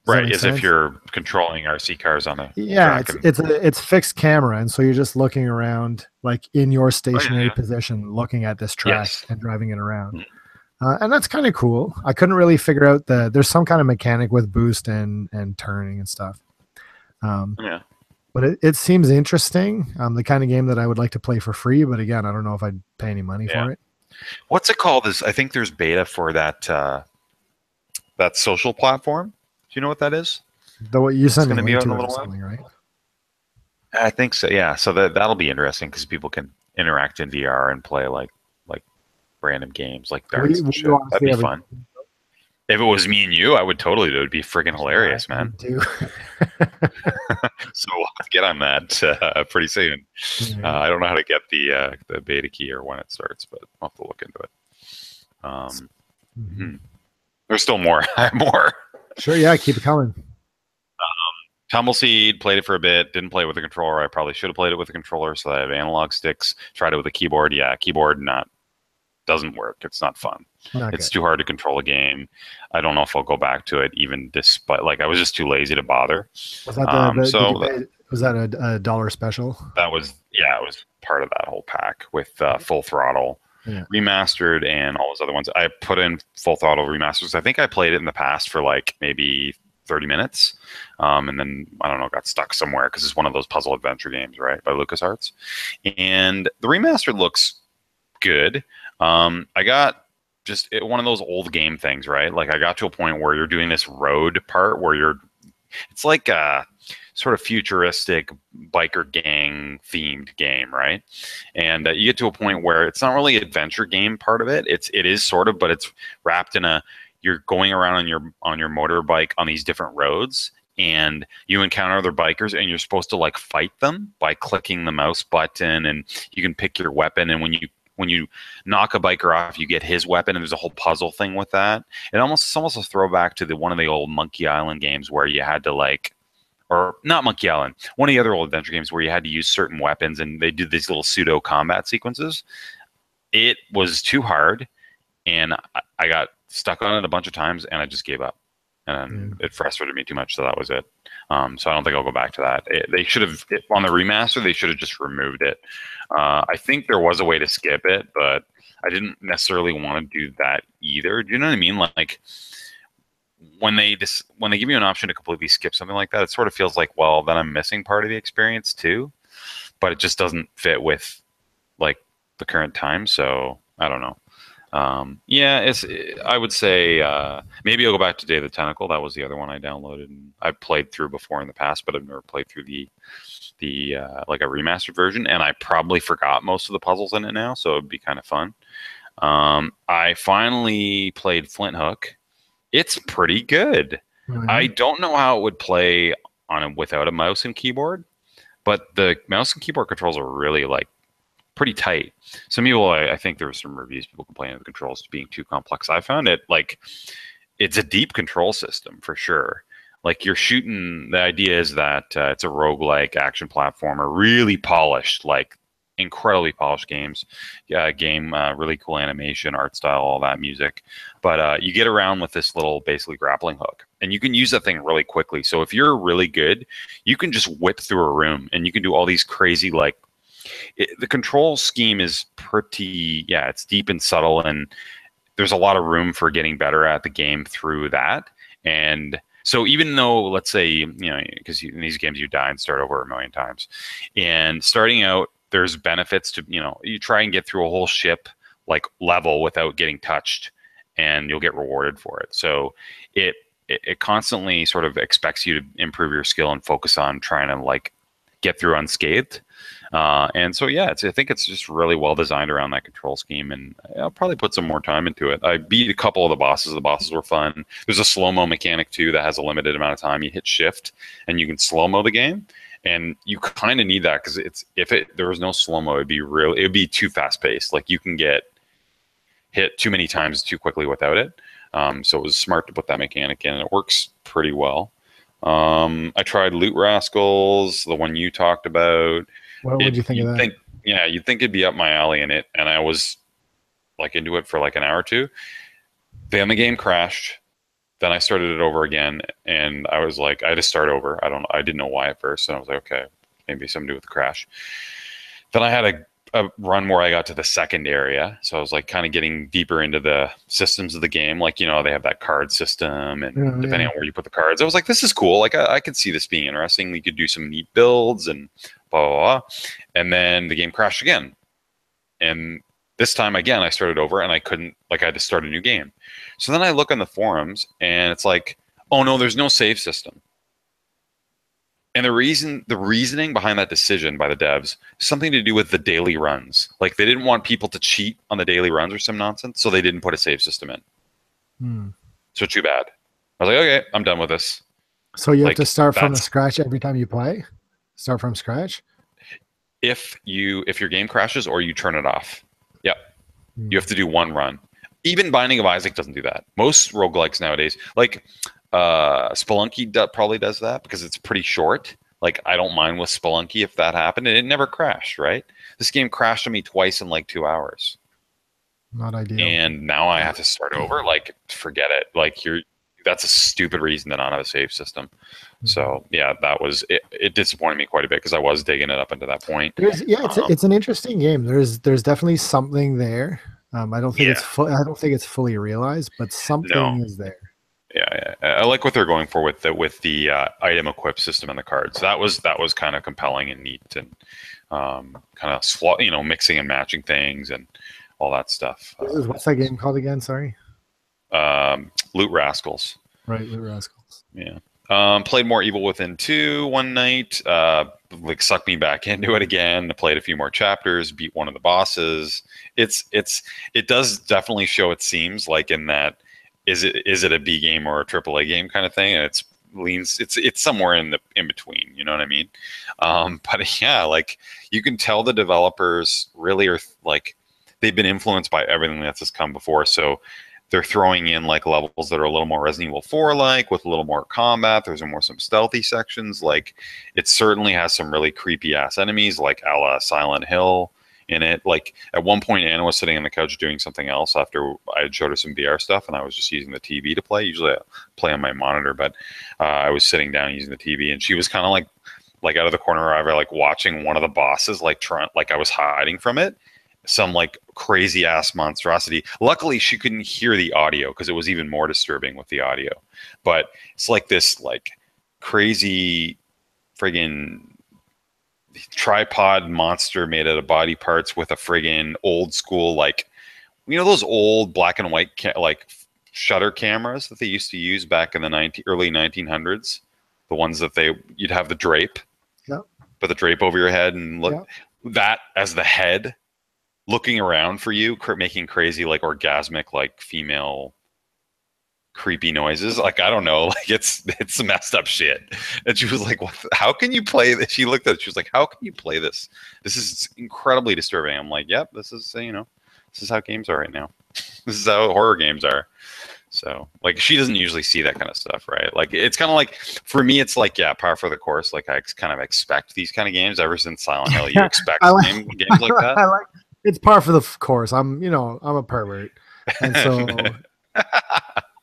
Speaker 2: right? As if you're controlling RC cars on a
Speaker 1: track. It's fixed camera, and so you're just looking around like in your stationary position, looking at this track and driving it around. And that's kind of cool. I couldn't really figure out there's some kind of mechanic with boost and turning and stuff. But it seems interesting. The kind of game that I would like to play for free, but again, I don't know if I'd pay any money for it.
Speaker 2: What's it called? I think there's beta for that that social platform. Do you know what that is?
Speaker 1: What you sent
Speaker 2: me
Speaker 1: to in a little while, right?
Speaker 2: I think so. Yeah. So that'll be interesting because people can interact in VR and play like random games like darts and shit. That'd be fun. If it was me and you, I would totally do it. It'd be freaking hilarious, man. So we'll have to get on that pretty soon. I don't know how to get the beta key or when it starts, but I'll have to look into it. There's still more. I have more.
Speaker 1: Sure, yeah, keep it coming.
Speaker 2: Tumbleseed, played it for a bit, didn't play it with a controller. I probably should have played it with a controller, so I have analog sticks. Tried it with a keyboard. Yeah, keyboard doesn't work. It's not fun. It's too hard to control a game. I don't know if I'll go back to it, even despite I was just too lazy to bother.
Speaker 1: Was that was that a $1 special?
Speaker 2: That was it was part of that whole pack with Full Throttle remastered and all those other ones. I put in Full Throttle remasters. I think I played it in the past for like maybe 30 minutes, and then I don't know, got stuck somewhere because it's one of those puzzle adventure games, right, by LucasArts. And the remastered looks good. I got just one of those old game things, right? Like I got to a point where you're doing this road part where it's like sort of futuristic biker gang themed game, right? And you get to a point where it's not really adventure game part of it. It is sort of, but it's wrapped in a, you're going around on your motorbike on these different roads, and you encounter other bikers, and you're supposed to like fight them by clicking the mouse button, and you can pick your weapon, and when you knock a biker off, you get his weapon, and there's a whole puzzle thing with that. It's almost a throwback to one of the old Monkey Island games where you had to like, or not Monkey Island, one of the other old adventure games where you had to use certain weapons, and they did these little pseudo combat sequences. It was too hard, and I got stuck on it a bunch of times, and I just gave up. And it frustrated me too much, so that was it. So I don't think I'll go back to that. They should have, on the remaster, they should have just removed it. I think there was a way to skip it, but I didn't necessarily want to do that either. Do you know what I mean? Like when they give you an option to completely skip something like that, it sort of feels like, well, then I'm missing part of the experience too. But it just doesn't fit with like the current time. So I don't know. I would say maybe I'll go back to Day of the Tentacle. That was the other one I downloaded, and I've played through before in the past, but I've never played through the like a remastered version, and I probably forgot most of the puzzles in it now, so it'd be kind of fun. I finally played Flint Hook. It's pretty good. Mm-hmm. I don't know how it would play without a mouse and keyboard, but the mouse and keyboard controls are really like pretty tight. Some people, I think there were some reviews, people complaining of the controls being too complex. I found it like it's a deep control system for sure. Like you're shooting, the idea is that it's a roguelike action platformer, really polished, like incredibly polished game, really cool animation, art style, all that music. But you get around with this little basically grappling hook, and you can use that thing really quickly. So if you're really good, you can just whip through a room, and you can do all these crazy like. The control scheme is pretty, it's deep and subtle, and there's a lot of room for getting better at the game through that. And so even though, let's say, because in these games you die and start over a million times, and starting out, there's benefits to, you try and get through a whole ship like level without getting touched, and you'll get rewarded for it. So it constantly sort of expects you to improve your skill and focus on trying to like get through unscathed. And so, I think it's just really well designed around that control scheme, and I'll probably put some more time into it. I beat a couple of the bosses. The bosses were fun. There's a slow-mo mechanic too that has a limited amount of time. You hit shift and you can slow-mo the game, and you kind of need that because if there was no slow-mo, it would be too fast-paced. Like you can get hit too many times too quickly without it. So it was smart to put that mechanic in, and it works pretty well. I tried Loot Rascals, the one you talked about.
Speaker 1: What would you think of that?
Speaker 2: You'd think it'd be up my alley in it, and I was like into it for like an hour or two. Then the game crashed. Then I started it over again, and I was like, I had to start over. I didn't know why at first, and I was like, okay, maybe something to do with the crash. Then I had a run where I got to the second area, so I was like kind of getting deeper into the systems of the game. Like they have that card system, and depending on where you put the cards, I was like, this is cool. Like I could see this being interesting. We could do some neat builds and blah blah blah. And then the game crashed again, and this time again I started over, and I couldn't. Like I had to start a new game. So then I look on the forums, and it's like, oh no, there's no save system. And the reasoning behind that decision by the devs, something to do with the daily runs. Like they didn't want people to cheat on the daily runs or some nonsense, so they didn't put a save system in. So too bad. I was like, okay, I'm done with this.
Speaker 1: So you have to start from scratch every time you play? Start from scratch?
Speaker 2: If your game crashes or you turn it off. Yep. You have to do one run. Even Binding of Isaac doesn't do that. Most roguelikes nowadays, like Spelunky probably does that because it's pretty short. Like I don't mind with Spelunky if that happened, and it never crashed, right? This game crashed on me twice in like 2 hours.
Speaker 1: Not ideal.
Speaker 2: And now I have to start over. Like forget it. Like that's a stupid reason to not have a save system. So that was it. It disappointed me quite a bit because I was digging it up into that point.
Speaker 1: It's an interesting game. There's definitely something there. I don't think it's fully realized, but something is there.
Speaker 2: Yeah, I like what they're going for with the item equip system and the cards. That was kind of compelling and neat, and kind of mixing and matching things and all that stuff.
Speaker 1: What's that game called again? Sorry.
Speaker 2: Loot Rascals.
Speaker 1: Right, Loot Rascals.
Speaker 2: Yeah. Played more Evil Within 2 one night. Like sucked me back into it again. Played a few more chapters. Beat one of the bosses. It does definitely show its seams. Like in that, is it a B game or a AAA game kind of thing? And it's somewhere in between. You know what I mean? But yeah, like you can tell the developers really are like they've been influenced by everything that's just come before. So they're throwing in like levels that are a little more Resident Evil 4 like with a little more combat. There's some stealthy sections. Like it certainly has some really creepy ass enemies like a la Silent Hill in it. Like at one point Anna was sitting on the couch doing something else after I had showed her some VR stuff and I was just using the TV to play. Usually I play on my monitor, but I was sitting down using the TV and she was kind of like out of the corner of her eye, like watching one of the bosses, like trying, like I was hiding from it, some like crazy ass monstrosity. Luckily, she couldn't hear the audio because it was even more disturbing with the audio. But it's like this like crazy friggin' tripod monster made out of body parts with a friggin' old school like those old black and white like shutter cameras that they used to use back in the early 1900s. The ones that you'd have the drape, put the drape over your head and look that as the head. Looking around for you, making crazy, like orgasmic, like female creepy noises. Like, I don't know, like it's messed up shit. And she was like, what, how can you play this? She looked at it, she was like, how can you play this? This is incredibly disturbing. I'm like, yep, this is, this is how games are right now. This is how horror games are. So like, she doesn't usually see that kind of stuff, right? Like, it's kind of like, for me, it's like, yeah, par for the course. Like I kind of expect these kind of games ever since Silent Hill. You expect games like that.
Speaker 1: It's par for the course. I'm a pervert, and so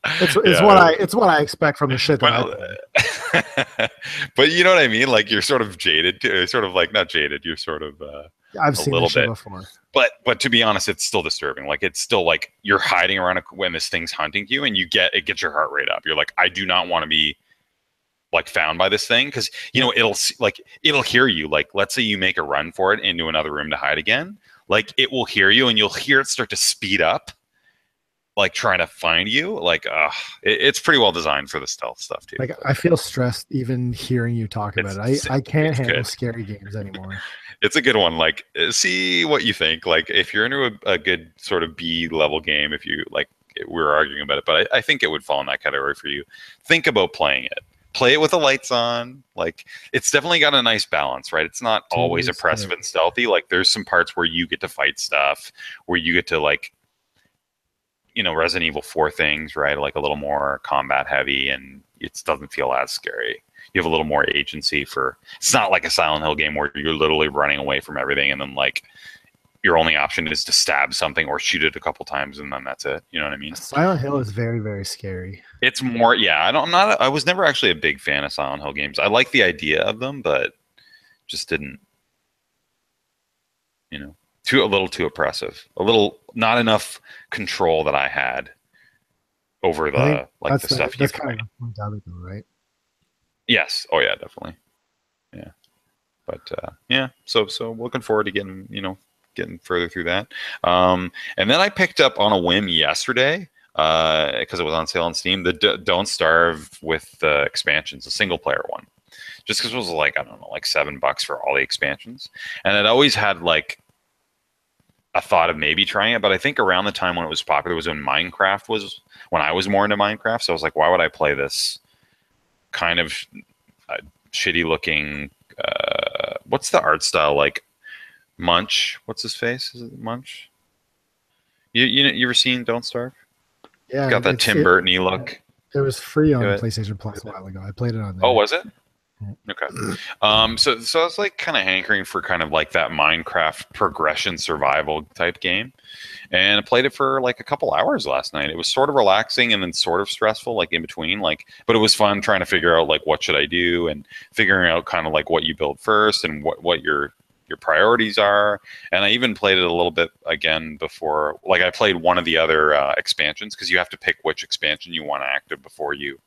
Speaker 1: it's what I expect from the shit that I play.
Speaker 2: But you know what I mean? Like you're sort of jaded, sort of like not jaded. You're sort of
Speaker 1: I've seen this shit before.
Speaker 2: But to be honest, it's still disturbing. Like it's still like you're hiding around when this thing's hunting you, and it gets your heart rate up. You're like, I do not want to be like found by this thing because it'll hear you. Like let's say you make a run for it into another room to hide again. Like it will hear you and you'll hear it start to speed up, like trying to find you. Like, it's pretty well designed for the stealth stuff too.
Speaker 1: Like I feel stressed even hearing you talk about it. I can't handle scary games anymore.
Speaker 2: It's a good one. Like, see what you think. Like, if you're into a good sort of B level game, if you like, we were arguing about it, but I think it would fall in that category for you. Think about playing it. Play it with the lights on. Like it's definitely got a nice balance, right? It's not always oppressive and stealthy. Like there's some parts where you get to fight stuff, where you get to like, Resident Evil 4 things, right? Like a little more combat heavy and it doesn't feel as scary. You have a little more agency it's not like a Silent Hill game where you're literally running away from everything and then like your only option is to stab something or shoot it a couple times and then that's it. You know what I mean?
Speaker 1: Silent Hill is very, very scary.
Speaker 2: It's more, yeah. I was never actually a big fan of Silent Hill games. I like the idea of them, but just didn't, a little too oppressive. A little not enough control that I had over the stuff you play.
Speaker 1: Right?
Speaker 2: Yes. Oh yeah, definitely. Yeah. But yeah. So looking forward to getting further through that. And then I picked up on a whim yesterday because it was on sale on Steam, the Don't Starve with the expansions, the single player one. Just because it was like, I don't know, like $7 for all the expansions. And it always had like a thought of maybe trying it. But I think around the time when it was popular was when I was more into Minecraft. So I was like, why would I play this kind of shitty looking, what's the art style like? Munch, what's his face? Is it Munch? You ever seen Don't Starve?
Speaker 1: Yeah,
Speaker 2: got that Tim Burton-y look.
Speaker 1: It was free on PlayStation Plus a while ago. I played it on there.
Speaker 2: Oh, was it? Okay. So I was like kind of hankering for kind of like that Minecraft progression survival type game, and I played it for like a couple hours last night. It was sort of relaxing and then sort of stressful, like in between. Like, but it was fun trying to figure out like what should I do and figuring out kind of like what you build first and what your priorities are. And I even played it a little bit again before, like I played one of the other expansions because you have to pick which expansion you want active before you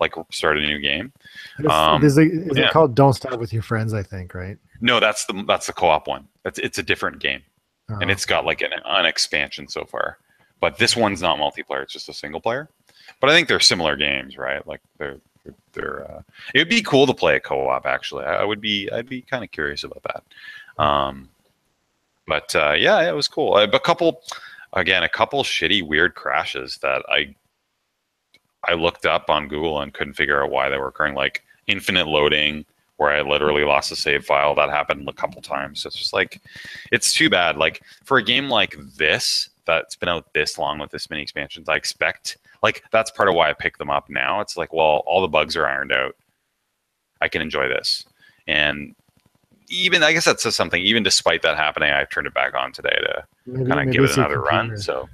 Speaker 2: like start a new game.
Speaker 1: Is it called Don't Starve with Your Friends, I think, right?
Speaker 2: No, that's the co-op one. It's a different game. And it's got like an expansion so far. But this one's not multiplayer, it's just a single player. But I think they're similar games, right? Like they're It would be cool to play a co-op. Actually, I'd be kind of curious about that. But yeah, it was cool. A couple shitty weird crashes that I looked up on Google and couldn't figure out why they were occurring. Like infinite loading, where I literally lost a save file. That happened a couple times. So it's just like, it's too bad. Like for a game like this that's been out this long with this many expansions, I expect, like, that's part of why I picked them up now. It's like, well, all the bugs are ironed out. I can enjoy this. And even, I guess that says something. Even despite that happening, I turned it back on today to kind of give it another run. So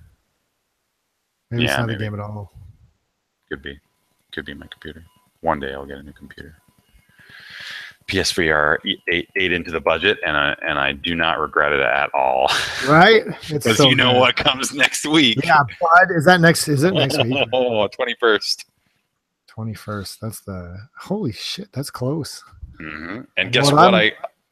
Speaker 1: maybe it's not a game at all.
Speaker 2: Could be my computer. One day I'll get a new computer. PSVR ate into the budget, and I do not regret it at all.
Speaker 1: Right?
Speaker 2: Because so you know what comes next week.
Speaker 1: Yeah, bud. Is it next week?
Speaker 2: Oh, 21st.
Speaker 1: 21st. That's the holy shit. That's close.
Speaker 2: Mm-hmm. And guess what?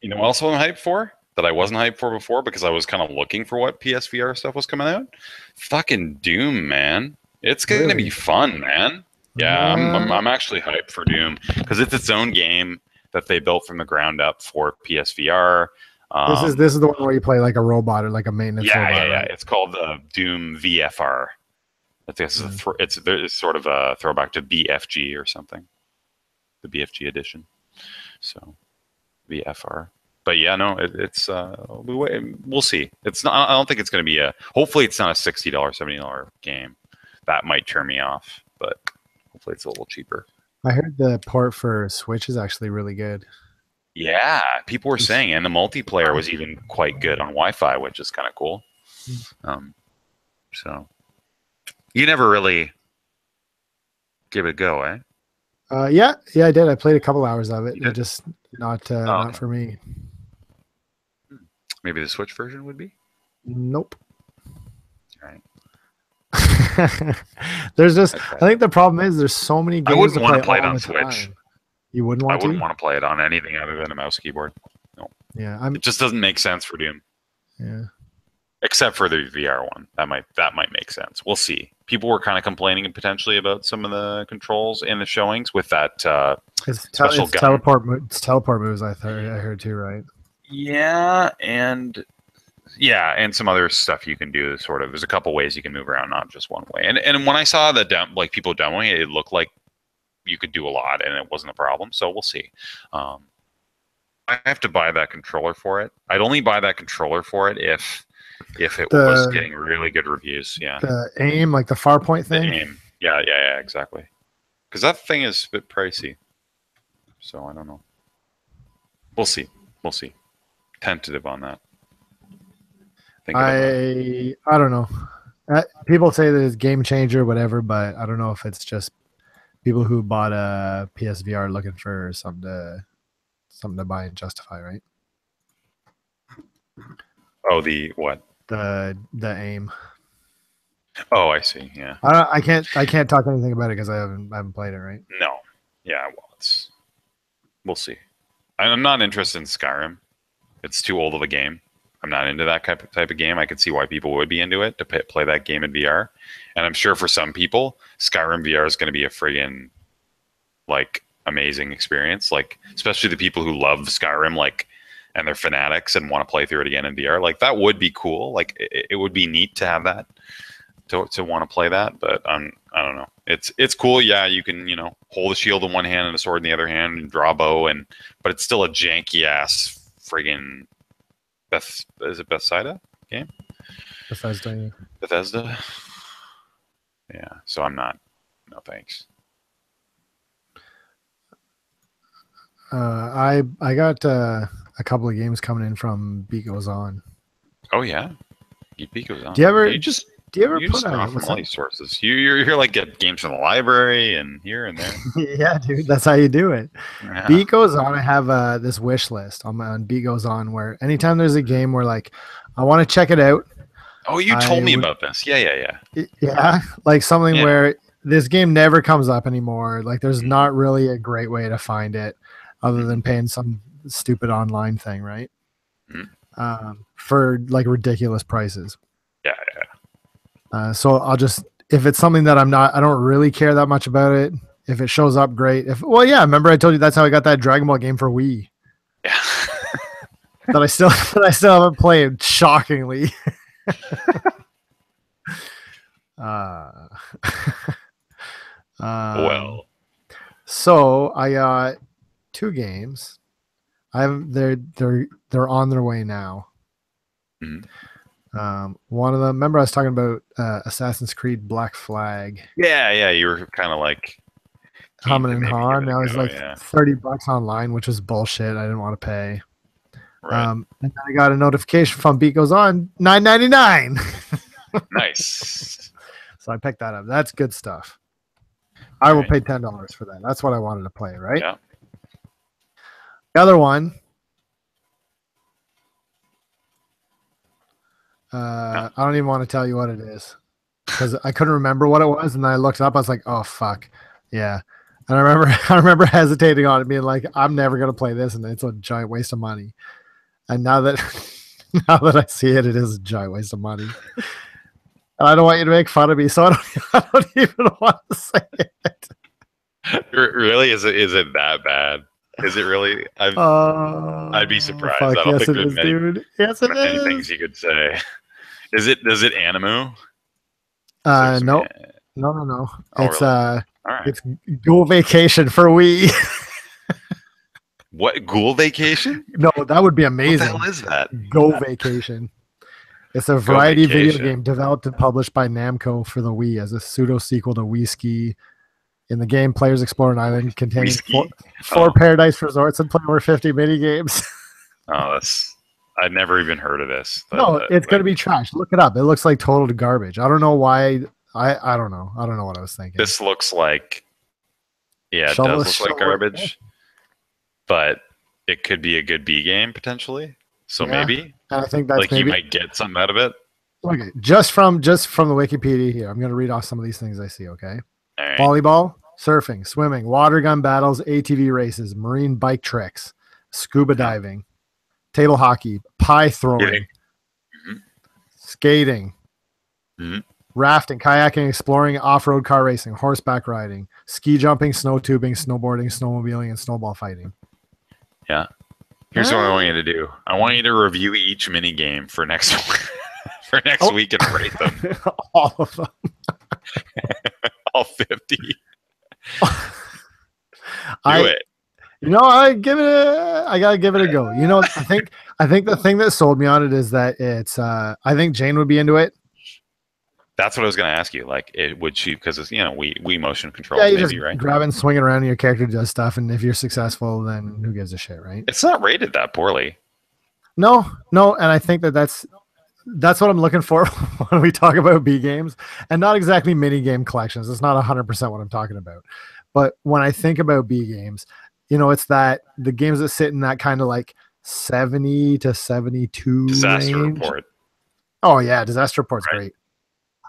Speaker 2: You know what else I'm hyped for? That I wasn't hyped for before because I was kind of looking for what PSVR stuff was coming out. Fucking Doom, man. It's going to be fun, man. Yeah, I'm actually hyped for Doom because it's its own game that they built from the ground up for PSVR.
Speaker 1: This is the one where you play like a robot or like a maintenance robot.
Speaker 2: Yeah.
Speaker 1: Right?
Speaker 2: It's called Doom VFR. It's sort of a throwback to BFG or something. The BFG edition. So VFR. But yeah, no, it's we'll see. It's not. I don't think it's going to be hopefully it's not a $60, $70 game. That might turn me off, but hopefully it's a little cheaper.
Speaker 1: I heard the port for Switch is actually really good.
Speaker 2: Yeah, people were saying, and the multiplayer was even quite good on Wi-Fi, which is kind of cool. So you never really give it a go, eh?
Speaker 1: Yeah, I did. I played a couple hours of it. Just not for me.
Speaker 2: Maybe the Switch version would be?
Speaker 1: Nope.
Speaker 2: All right.
Speaker 1: There's just, I think the problem is there's so many games.
Speaker 2: I wouldn't want to play it on Switch.
Speaker 1: Time. You wouldn't want to?
Speaker 2: I wouldn't want to play it on anything other than a mouse keyboard. No.
Speaker 1: Yeah,
Speaker 2: it just doesn't make sense for Doom.
Speaker 1: Yeah.
Speaker 2: Except for the VR one. That might make sense. We'll see. People were kind of complaining potentially about some of the controls in the showings with that special gun.
Speaker 1: Teleport moves, I heard too, right?
Speaker 2: Yeah, and some other stuff you can do. Sort of, there's a couple ways you can move around, not just one way. And when I saw the people demoing it, it looked like you could do a lot, and it wasn't a problem. So we'll see. I have to buy that controller for it. I'd only buy that controller for it if it was getting really good reviews. Yeah.
Speaker 1: The aim, like the Farpoint thing.
Speaker 2: The aim. Yeah, exactly. Because that thing is a bit pricey. So I don't know. We'll see. Tentative on that.
Speaker 1: I don't know. People say that it's game changer, whatever, but I don't know if it's just people who bought a PSVR looking for something to buy and justify, right?
Speaker 2: Oh, the what?
Speaker 1: The aim.
Speaker 2: Oh, I see. Yeah.
Speaker 1: I can't talk anything about it because I haven't played it, right?
Speaker 2: No. Yeah. Well, we'll see. I'm not interested in Skyrim. It's too old of a game. I'm not into that type of game. I could see why people would be into it to play that game in VR. And I'm sure for some people, Skyrim VR is going to be a friggin' like amazing experience. Like, especially the people who love Skyrim, like, and they're fanatics and want to play through it again in VR. Like, that would be cool. Like, it would be neat to have that, to want to play that. But I don't know. It's cool. Yeah, you can, hold a shield in one hand and a sword in the other hand and draw a bow, but it's still a janky ass friggin' is it Bethesda game? Bethesda. Yeah. So I'm not. No thanks.
Speaker 1: I got a couple of games coming in from Beat Goes On.
Speaker 2: Oh yeah, Beat Goes On.
Speaker 1: Do you ever
Speaker 2: put out from all these sources? You're like get games from the library and here and there.
Speaker 1: Yeah, dude, that's how you do it. Yeah. Beat Goes On. I have this wish list on Beat Goes On where anytime there's a game where like I want to check it out.
Speaker 2: Oh, you told me about this. Yeah.
Speaker 1: Yeah, like something where this game never comes up anymore. Like there's not really a great way to find it other than paying some stupid online thing, right? For like ridiculous prices.
Speaker 2: Yeah.
Speaker 1: So I'll just, if it's something that I don't really care that much about it, If it shows up, great. Remember I told you that's how I got that Dragon Ball game for Wii
Speaker 2: Yeah.
Speaker 1: that I still haven't played. Shockingly.
Speaker 2: Well.
Speaker 1: So I got 2 games. They're on their way now. One of them, remember I was talking about Assassin's Creed Black Flag.
Speaker 2: Yeah, you were kind of like
Speaker 1: humming and hawing. Now it's like
Speaker 2: yeah.
Speaker 1: $30 online, which was bullshit. I didn't want to pay.
Speaker 2: Right.
Speaker 1: And then I got a notification from Beat Goes On, $9.99.
Speaker 2: Nice.
Speaker 1: So I picked that up. That's good stuff. I will pay $10 for that. That's what I wanted to play, right?
Speaker 2: Yeah.
Speaker 1: The other one, I don't even want to tell you what it is because I couldn't remember what it was, and then I looked it up. I was like, "Oh fuck, yeah." And I remember hesitating on it, being like, "I'm never gonna play this," and it's a giant waste of money. And now that I see it, it is a giant waste of money. And I don't want you to make fun of me, so I don't even want to say it.
Speaker 2: Really? Is it that bad? Is it really? I'd be surprised. I don't think there's
Speaker 1: dude. Yes, it
Speaker 2: many
Speaker 1: is.
Speaker 2: things you could say. Does it Animu?
Speaker 1: No.
Speaker 2: Oh,
Speaker 1: It's
Speaker 2: really? All right.
Speaker 1: It's Ghoul Vacation for Wii.
Speaker 2: What, Ghoul Vacation?
Speaker 1: No, that would be amazing.
Speaker 2: What the hell is that?
Speaker 1: Go Vacation. It's a variety video game developed and published by Namco for the Wii as a pseudo sequel to Wii Ski. In the game, players explore an island containing four paradise resorts and play over 50 mini games.
Speaker 2: Oh, I'd never even heard of this.
Speaker 1: It's going to be trash. Look it up. It looks like total garbage. I don't know why. I don't know. I don't know what I was thinking.
Speaker 2: This looks like, it does look like garbage, but it could be a good B game potentially. So maybe. And I think that's you might get something out of it.
Speaker 1: Okay, just from the Wikipedia here, I'm going to read off some of these things I see. Okay.
Speaker 2: Right.
Speaker 1: Volleyball, surfing, swimming, water gun battles, ATV races, marine bike tricks, scuba diving, table hockey, pie throwing, skating, rafting, kayaking, exploring, off-road car racing, horseback riding, ski jumping, snow tubing, snowboarding, snowmobiling, and snowball fighting.
Speaker 2: Yeah. Here's what I want you to do. I want you to review each mini game for next week and rate them.
Speaker 1: All of them.
Speaker 2: All 50. Do it.
Speaker 1: I gotta give it a go. I think the thing that sold me on it is that it's I think Jane would be into it.
Speaker 2: That's what I was gonna ask you. Like, would she, because it's we motion control,
Speaker 1: you just right? Grab and swing it around and your character does stuff, and if you're successful, then who gives a shit, right?
Speaker 2: It's not rated that poorly.
Speaker 1: No, and I think that's what I'm looking for when we talk about B games, and not exactly mini game collections. It's not 100% what I'm talking about. But when I think about B games, it's that the games that sit in that kind of like 70 to 72
Speaker 2: Disaster
Speaker 1: range.
Speaker 2: Report.
Speaker 1: Oh yeah, Disaster Report's great.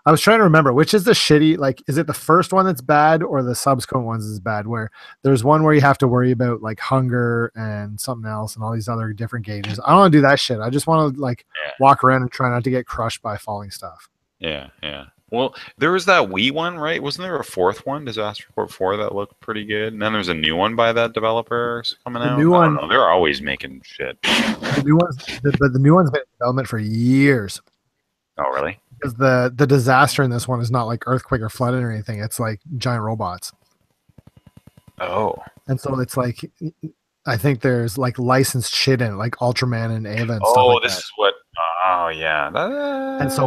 Speaker 1: I was trying to remember which is the shitty, like, is it the first one that's bad or the subsequent ones is bad, where there's one where you have to worry about like hunger and something else and all these other different gauges. I don't want to do that shit. I just want to walk around and try not to get crushed by falling stuff.
Speaker 2: Yeah. Well, there was that Wii one, right? Wasn't there a fourth one, Disaster Report 4, that looked pretty good? And then there's a new one by that developer coming out.
Speaker 1: New one,
Speaker 2: they're always making shit.
Speaker 1: The new one's been in development for years.
Speaker 2: Oh, really?
Speaker 1: Because the disaster in this one is not like earthquake or flooding or anything. It's like giant robots.
Speaker 2: Oh.
Speaker 1: And so it's like, I think there's like licensed shit in it, like Ultraman and Ava and stuff like
Speaker 2: this
Speaker 1: that.
Speaker 2: is what. Oh, yeah.
Speaker 1: And so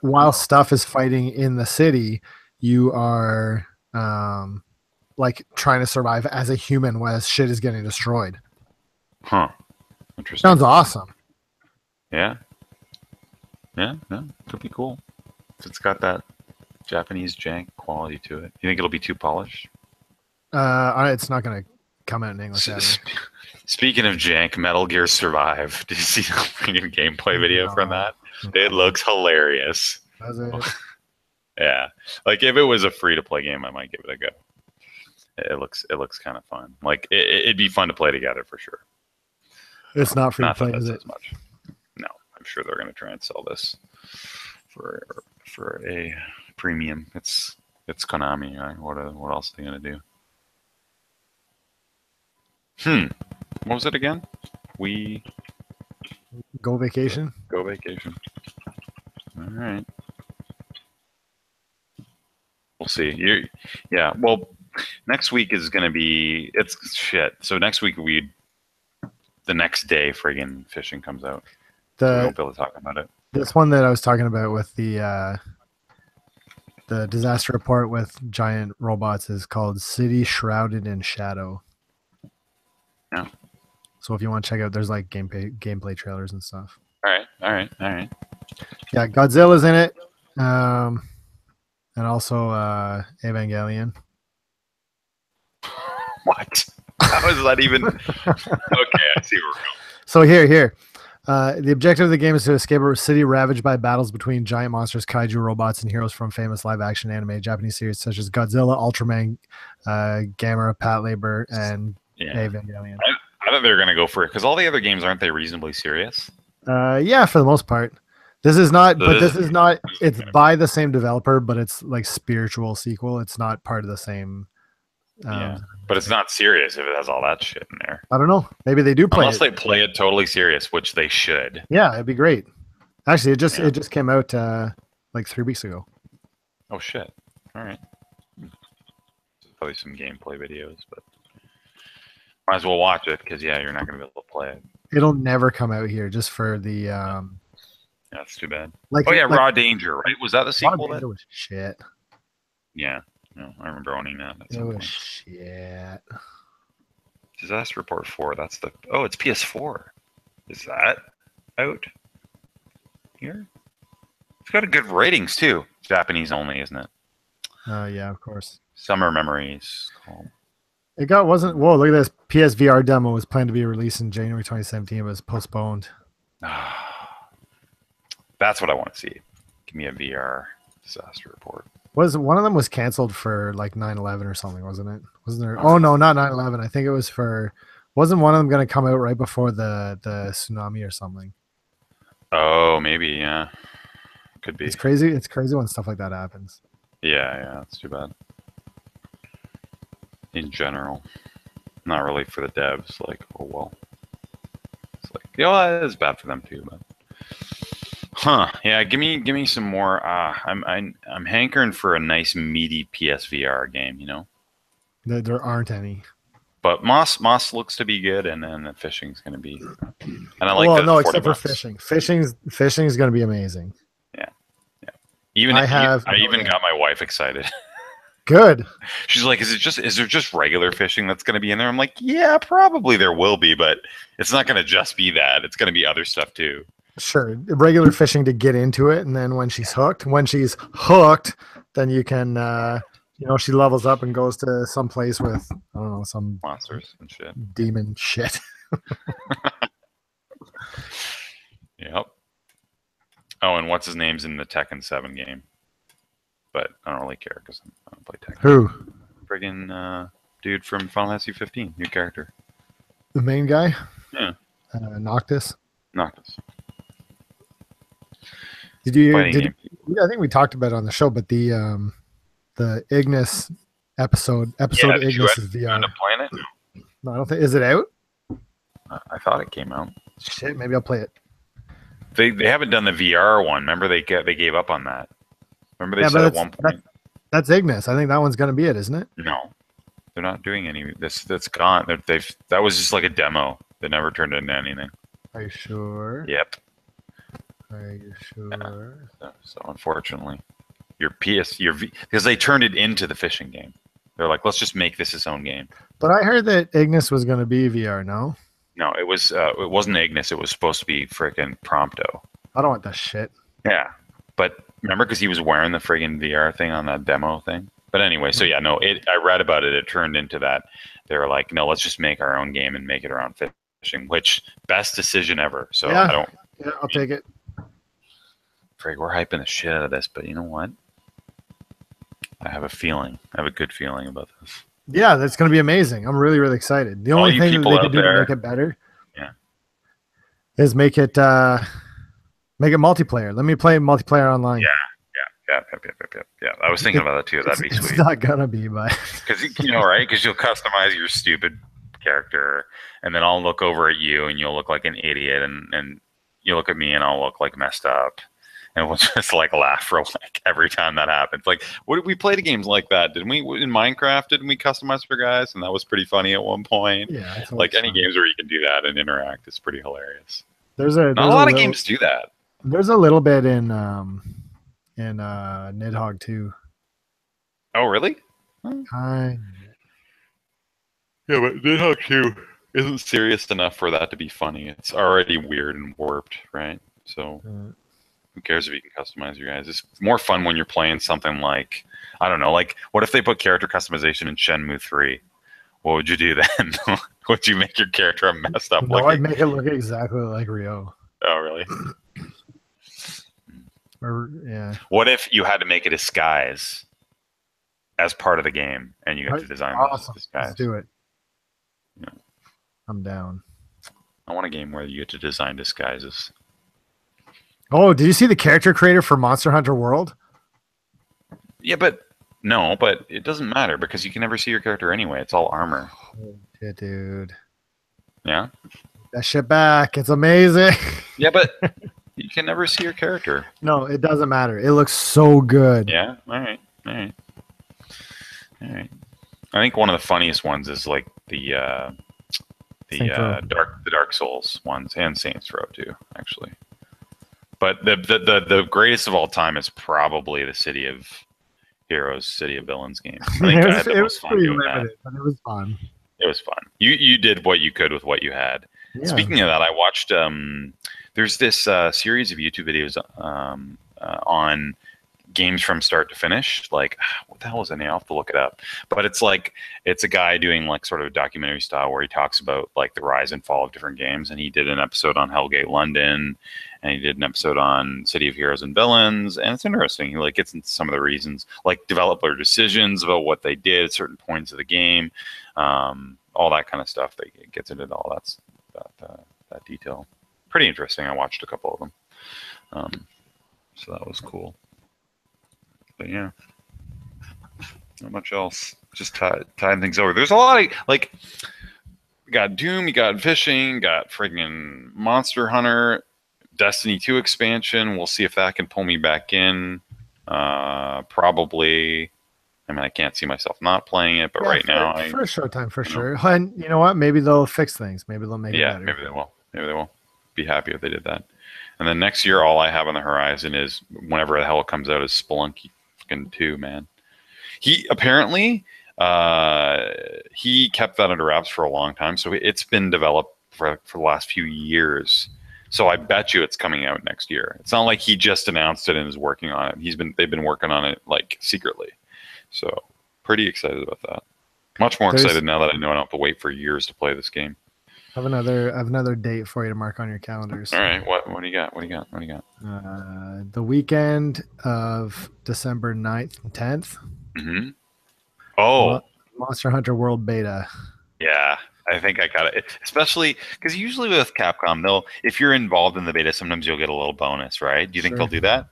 Speaker 1: while stuff is fighting in the city, you are like trying to survive as a human while shit is getting destroyed.
Speaker 2: Huh. Interesting.
Speaker 1: Sounds awesome.
Speaker 2: Yeah. Yeah, no, could be cool. If it's got that Japanese jank quality to it. You think it'll be too polished?
Speaker 1: It's not going to come out in English.
Speaker 2: Speaking of jank, Metal Gear Survive. Did you see the freaking gameplay video from that? It looks hilarious.
Speaker 1: Does it?
Speaker 2: Yeah. Like, if it was a free-to-play game, I might give it a go. It looks kind of fun. Like, it'd be fun to play together for sure.
Speaker 1: It's not free to play, is it?
Speaker 2: As much. No, I'm sure they're going to try and sell this for a premium. It's It's Konami, right? What else are they gonna do? What was it again? We
Speaker 1: Go Vacation.
Speaker 2: Go Vacation. All right. We'll see. Yeah. Well, next week is gonna be it's shit. So next week the next day friggin' fishing comes out. So we won't be able to talk about it.
Speaker 1: This one that I was talking about with the disaster report with giant robots is called City Shrouded in Shadow.
Speaker 2: Yeah.
Speaker 1: So if you want to check out, there's like gameplay trailers and stuff.
Speaker 2: All right.
Speaker 1: Yeah, Godzilla's in it, and also Evangelion.
Speaker 2: What? How is that even? Okay, I see where we're going.
Speaker 1: So here. The objective of the game is to escape a city ravaged by battles between giant monsters, kaiju robots, and heroes from famous live-action anime Japanese series such as Godzilla, Ultraman, Gamera, Patlabor, and Evangelion.
Speaker 2: I thought they were going to go for it because all the other games aren't they reasonably serious?
Speaker 1: Yeah, for the most part. This is not, but this is not. It's by the same developer, but it's like spiritual sequel. It's not part of the same.
Speaker 2: Yeah, but it's not serious if it has all that shit in there.
Speaker 1: I don't know. Maybe they do play
Speaker 2: unless they play it totally serious, which they should.
Speaker 1: Yeah, it'd be great. Actually, it just came out like 3 weeks ago.
Speaker 2: Oh shit! All right. Probably some gameplay videos, but might as well watch it because you're not going to be able to play it.
Speaker 1: It'll never come out here, just for the.
Speaker 2: That's too bad.
Speaker 1: Raw
Speaker 2: Danger, right? Was that the sequel?
Speaker 1: Raw Danger was shit.
Speaker 2: Yeah. No, I remember owning that.
Speaker 1: It was shit.
Speaker 2: Disaster Report 4. That's the. Oh, it's PS4. Is that out here? It's got a good ratings too. Japanese only, isn't it?
Speaker 1: Yeah, of course.
Speaker 2: Summer Memories. Oh.
Speaker 1: Whoa, look at this. PSVR demo was planned to be released in January 2017. It was postponed.
Speaker 2: That's what I want to see. Give me a VR disaster report.
Speaker 1: One of them was canceled for like 9/11 or something, wasn't it? Wasn't there? Oh no, not 9/11. I think it was for. Wasn't one of them going to come out right before the tsunami or something?
Speaker 2: Oh, maybe, yeah. Could be.
Speaker 1: It's crazy. It's crazy when stuff like that happens.
Speaker 2: Yeah, it's too bad. In general, not really for the devs. Like, oh well. It's like, it's bad for them too, but. Yeah, give me some more. I'm hankering for a nice meaty PSVR game. You know.
Speaker 1: There aren't any. But
Speaker 2: Moss looks to be good, and then the fishing's going to be. And I like.
Speaker 1: Well, no, except for fishing. Fishing's going to be amazing.
Speaker 2: Yeah. Even I even got my wife excited.
Speaker 1: Good.
Speaker 2: She's like, is there just regular fishing that's going to be in there? I'm like, yeah, probably there will be, but it's not going to just be that. It's going to be other stuff too. Sure,
Speaker 1: regular fishing to get into it, and then when she's hooked, then you can, she levels up and goes to some place with, I don't know, some
Speaker 2: monsters and shit,
Speaker 1: demon shit.
Speaker 2: Yep. Oh, and what's his name's in the Tekken 7 game, but I don't really care because I don't play Tekken.
Speaker 1: Who?
Speaker 2: Friggin' dude from Final Fantasy 15, new character.
Speaker 1: The main guy.
Speaker 2: Yeah.
Speaker 1: Noctis. Did you? I think we talked about it on the show, but the Ignis episode Ignis is VR.
Speaker 2: End up playing it?
Speaker 1: No, I don't think. Is it out?
Speaker 2: I thought it came out.
Speaker 1: Shit, maybe I'll play it.
Speaker 2: They haven't done the VR one. Remember they gave up on that. Remember they said at one point.
Speaker 1: That's Ignis. I think that one's going to be it, isn't it?
Speaker 2: No, they're not doing any. That's gone. That was just like a demo. That never turned into anything.
Speaker 1: Are you sure?
Speaker 2: Yep.
Speaker 1: Are you sure?
Speaker 2: Yeah. So unfortunately, because they turned it into the fishing game. They're like, let's just make this its own game.
Speaker 1: But I heard that Ignis was going to be VR. No.
Speaker 2: No, it was. It wasn't Ignis. It was supposed to be freaking Prompto.
Speaker 1: I don't want that shit.
Speaker 2: Yeah, but remember, because he was wearing the friggin' VR thing on that demo thing. But anyway, so yeah, no. I read about it. It turned into that. They were like, no, let's just make our own game and make it around fishing. Which best decision ever. So
Speaker 1: yeah.
Speaker 2: I don't.
Speaker 1: Yeah, I'll take it.
Speaker 2: Frig, we're hyping the shit out of this, but you know what? I have a good feeling about this.
Speaker 1: Yeah, that's going to be amazing. I'm really, really excited. The only thing that they could do to make it better, is make it multiplayer. Let me play multiplayer online.
Speaker 2: Yeah. Yeah. I was thinking about that too. That'd be
Speaker 1: It's
Speaker 2: sweet.
Speaker 1: not gonna be, but
Speaker 2: Because right? Because you'll customize your stupid character, and then I'll look over at you, and you'll look like an idiot, and you look at me, and I'll look like messed up, and we'll just like laugh for like every time that happens. Like, what did we play the games like that? Didn't we in Minecraft? Didn't we customize for guys? And that was pretty funny at one point.
Speaker 1: yeah, it's
Speaker 2: Like
Speaker 1: always
Speaker 2: any
Speaker 1: fun.
Speaker 2: games where you can do that and interact, it's pretty hilarious.
Speaker 1: There's
Speaker 2: Not a lot of games do that.
Speaker 1: There's a little bit in Nidhogg too.
Speaker 2: Oh, really?
Speaker 1: Kind.
Speaker 2: Yeah, but Nidhogg 2 isn't serious enough for that to be funny. It's already weird and warped, right? So who cares if you can customize your guys? It's more fun when you're playing something like, I don't know, like what if they put character customization in Shenmue 3? What would you do then? Would you make your character a messed up
Speaker 1: No,
Speaker 2: looking?
Speaker 1: I'd make it look exactly like Rio.
Speaker 2: Oh, really?
Speaker 1: Or yeah.
Speaker 2: What if you had to make a disguise as part of the game and you got to design
Speaker 1: Awesome.
Speaker 2: this disguise?
Speaker 1: Let's do it.
Speaker 2: Yeah.
Speaker 1: I'm down.
Speaker 2: I want a game where you get to design disguises.
Speaker 1: Oh, did you see the character creator for Monster Hunter World?
Speaker 2: Yeah, but it doesn't matter because you can never see your character anyway. It's all armor.
Speaker 1: Oh, shit, dude.
Speaker 2: Yeah?
Speaker 1: That shit back. It's amazing.
Speaker 2: Yeah, but you can never see your character.
Speaker 1: No, it doesn't matter. It looks so good.
Speaker 2: Yeah? All right. I think one of the funniest ones is like the Dark Souls ones and Saints Row too, actually. But the greatest of all time is probably the City of Heroes, City of Villains game. I think I had the most fun doing that.
Speaker 1: But it was fun.
Speaker 2: It was fun. You did what you could with what you had.
Speaker 1: Yeah.
Speaker 2: Speaking of that, I watched. There's this series of YouTube videos on games from start to finish. Like, what the hell is the name? I'll have to look it up. But it's a guy doing like sort of a documentary style where he talks about like the rise and fall of different games. And he did an episode on Hellgate London, and he did an episode on City of Heroes and Villains. And it's interesting. He like gets into some of the reasons, like developer decisions about what they did at certain points of the game, all that kind of stuff. That gets into all that detail. Pretty interesting. I watched a couple of them, so that was cool. But yeah, not much else. Just tying things over. There's a lot of like, you got Doom, you got Fishing, got friggin' Monster Hunter, Destiny 2 expansion. We'll see if that can pull me back in. Probably. I mean, I can't see myself not playing it, but right now,
Speaker 1: for a short time, for sure. And you know what? Maybe they'll fix things. Maybe they'll make it better.
Speaker 2: Maybe they will. Maybe they will. Be happy if they did that. And then next year, all I have on the horizon is whenever the hell it comes out is Spelunky 2, man. He apparently he kept that under wraps for a long time, so it's been developed for the last few years. So I bet you it's coming out next year. It's not like he just announced it and is working on it. They've been working on it like secretly. So pretty excited about that. Much more excited now that I know I don't have to wait for years to play this game.
Speaker 1: I have another date for you to mark on your calendars.
Speaker 2: All right, what do you got?
Speaker 1: The weekend of December 9th and 10th.
Speaker 2: Mm-hmm. Oh,
Speaker 1: Monster Hunter World Beta.
Speaker 2: Yeah, I think I got it. Especially because usually with Capcom, if you're involved in the beta, sometimes you'll get a little bonus, right? Do you think they'll do that?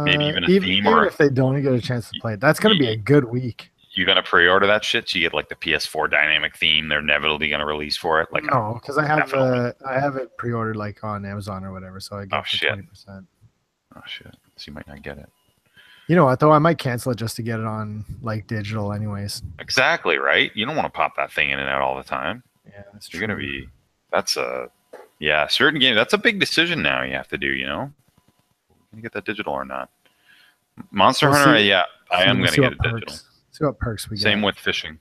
Speaker 2: Maybe even a theme, or
Speaker 1: if they don't, you get a chance to play it. That's going to be a good week.
Speaker 2: You gonna pre-order that shit? So you get like the PS4 dynamic theme they're inevitably gonna release for it. Like
Speaker 1: no, because I have it pre-ordered like on Amazon or whatever, so I get 20%.
Speaker 2: Oh shit! So you might not get it.
Speaker 1: You know what though? I might cancel it just to get it on like digital, anyways.
Speaker 2: Exactly right. You don't want to pop that thing in and out all the time.
Speaker 1: Yeah, that's
Speaker 2: true. You're gonna be. That's a certain game. That's a big decision now. You have to do. You know, you get that digital or not? Monster Hunter. I am gonna get it digital.
Speaker 1: See what perks we get.
Speaker 2: Same with fishing.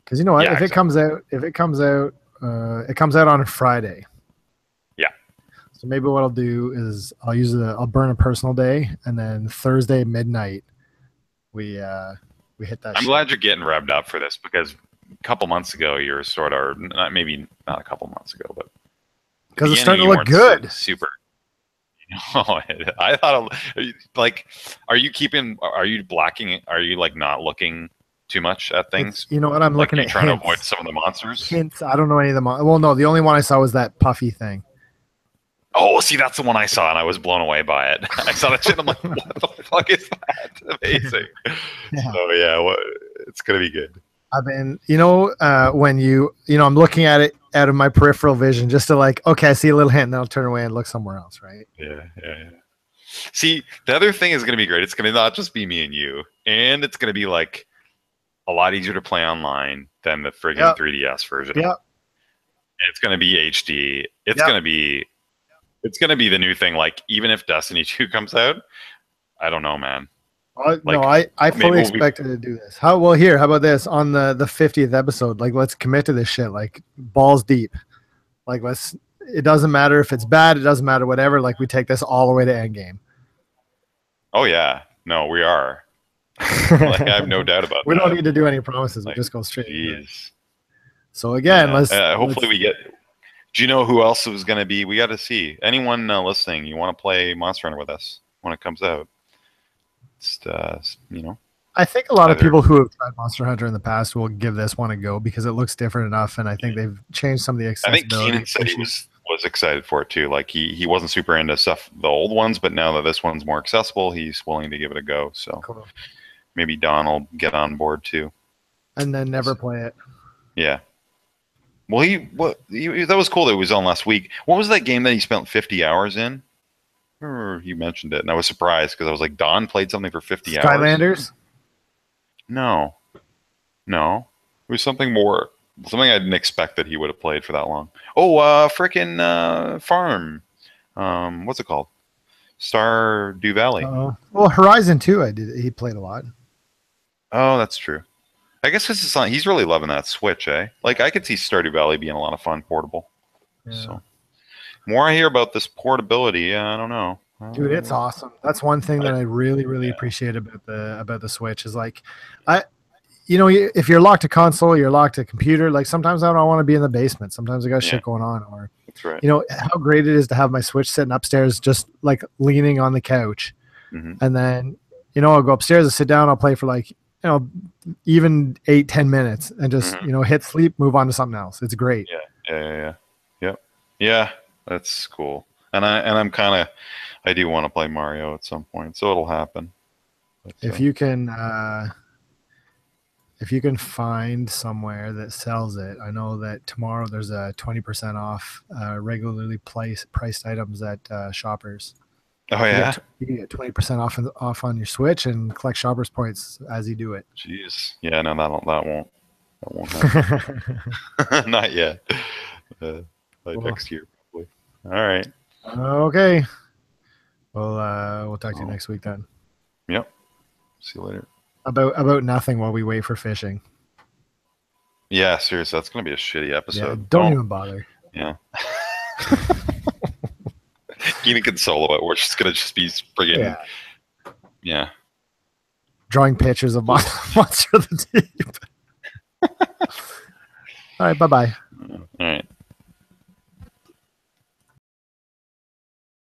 Speaker 1: Because you know what? It comes out, it comes out on a Friday.
Speaker 2: Yeah.
Speaker 1: So maybe what I'll do is I'll burn a personal day, and then Thursday midnight we hit that.
Speaker 2: I'm glad you're getting revved up for this because a couple months ago you were sort of maybe not a couple months ago, but
Speaker 1: because it's starting to look good.
Speaker 2: Super. Oh, I thought like, are you blocking it? Are you like not looking too much at things?
Speaker 1: You know what? I'm looking at
Speaker 2: trying
Speaker 1: hints.
Speaker 2: to avoid some of the monsters.
Speaker 1: Hints. I don't know any of them. Well, no, the only one I saw was that puffy thing.
Speaker 2: Oh, see, that's the one I saw, and I was blown away by it. I saw that shit. I'm like, what the fuck is that? Amazing.
Speaker 1: Yeah.
Speaker 2: So yeah, it's gonna be good.
Speaker 1: I've been, when I'm looking at it out of my peripheral vision just to like, okay, I see a little hint, and then I'll turn away and look somewhere else, right?
Speaker 2: Yeah. See, the other thing is gonna be great. It's gonna not just be me and you, and it's gonna be like a lot easier to play online than the friggin' 3DS version.
Speaker 1: Yep.
Speaker 2: It's gonna be HD. It's gonna be the new thing. Like, even if Destiny 2 comes out, I don't know, man.
Speaker 1: No, I fully expected to do this. How about this on the 50th episode? Like, let's commit to this shit. Like, balls deep. Like, it doesn't matter if it's bad. It doesn't matter whatever. Like, we take this all the way to endgame.
Speaker 2: Oh yeah, no, we are. Like, I have no doubt about that.
Speaker 1: We don't need to do any promises. Like, we just go straight.
Speaker 2: Jeez.
Speaker 1: So again,
Speaker 2: hopefully we get. Do you know who else was going to be? We got to see. Anyone listening, you want to play Monster Hunter with us when it comes out?
Speaker 1: I think a lot of people who have tried Monster Hunter in the past will give this one a go because it looks different enough, and I think they've changed some of the accessibility.
Speaker 2: I think Keenan said he was excited for it too. Like, he wasn't super into the old ones, but now that this one's more accessible, he's willing to give it a go. So cool. Maybe Don will get on board too, and
Speaker 1: then never play it.
Speaker 2: Yeah. Well, that was cool that it was on last week. What was that game that he spent 50 hours in? You mentioned it, and I was surprised because I was like, Don played something for 50 hours.
Speaker 1: Skylanders?
Speaker 2: No. It was something I didn't expect that he would have played for that long. Oh, frickin' Farm. What's it called? Stardew Valley.
Speaker 1: Well, Horizon 2, he played a lot.
Speaker 2: Oh, that's true. I guess he's really loving that Switch, eh? Like, I could see Stardew Valley being a lot of fun portable. Yeah. So, more I hear about this portability, I don't know.
Speaker 1: Dude, it's awesome. That's one thing that I really, really appreciate about the Switch is like, if you're locked to console, you're locked to computer. Like, sometimes I don't want to be in the basement. Sometimes I got shit going on. Or,
Speaker 2: that's right.
Speaker 1: How great it is to have my Switch sitting upstairs, just like leaning on the couch, and then I'll go upstairs and sit down. I'll play for like even 8-10 minutes and just hit sleep, move on to something else. It's great.
Speaker 2: Yeah. That's cool. And I do want to play Mario at some point, so it'll happen. But,
Speaker 1: if you can find somewhere that sells it, I know that tomorrow there's a 20% off regularly priced items at Shoppers.
Speaker 2: Oh yeah,
Speaker 1: you can get 20% off on your Switch and collect Shoppers points as you do it.
Speaker 2: Jeez, yeah, no, that won't happen. Not yet. Next year probably. All right.
Speaker 1: Okay. We'll talk to you next week then.
Speaker 2: Yep. See you later.
Speaker 1: About nothing while we wait for fishing.
Speaker 2: Yeah, seriously, that's gonna be a shitty episode.
Speaker 1: Yeah, don't even bother.
Speaker 2: Yeah. Keenan can solo it. We're just gonna be friggin' yeah.
Speaker 1: Drawing pictures of Monster of the Deep. All right, bye-bye.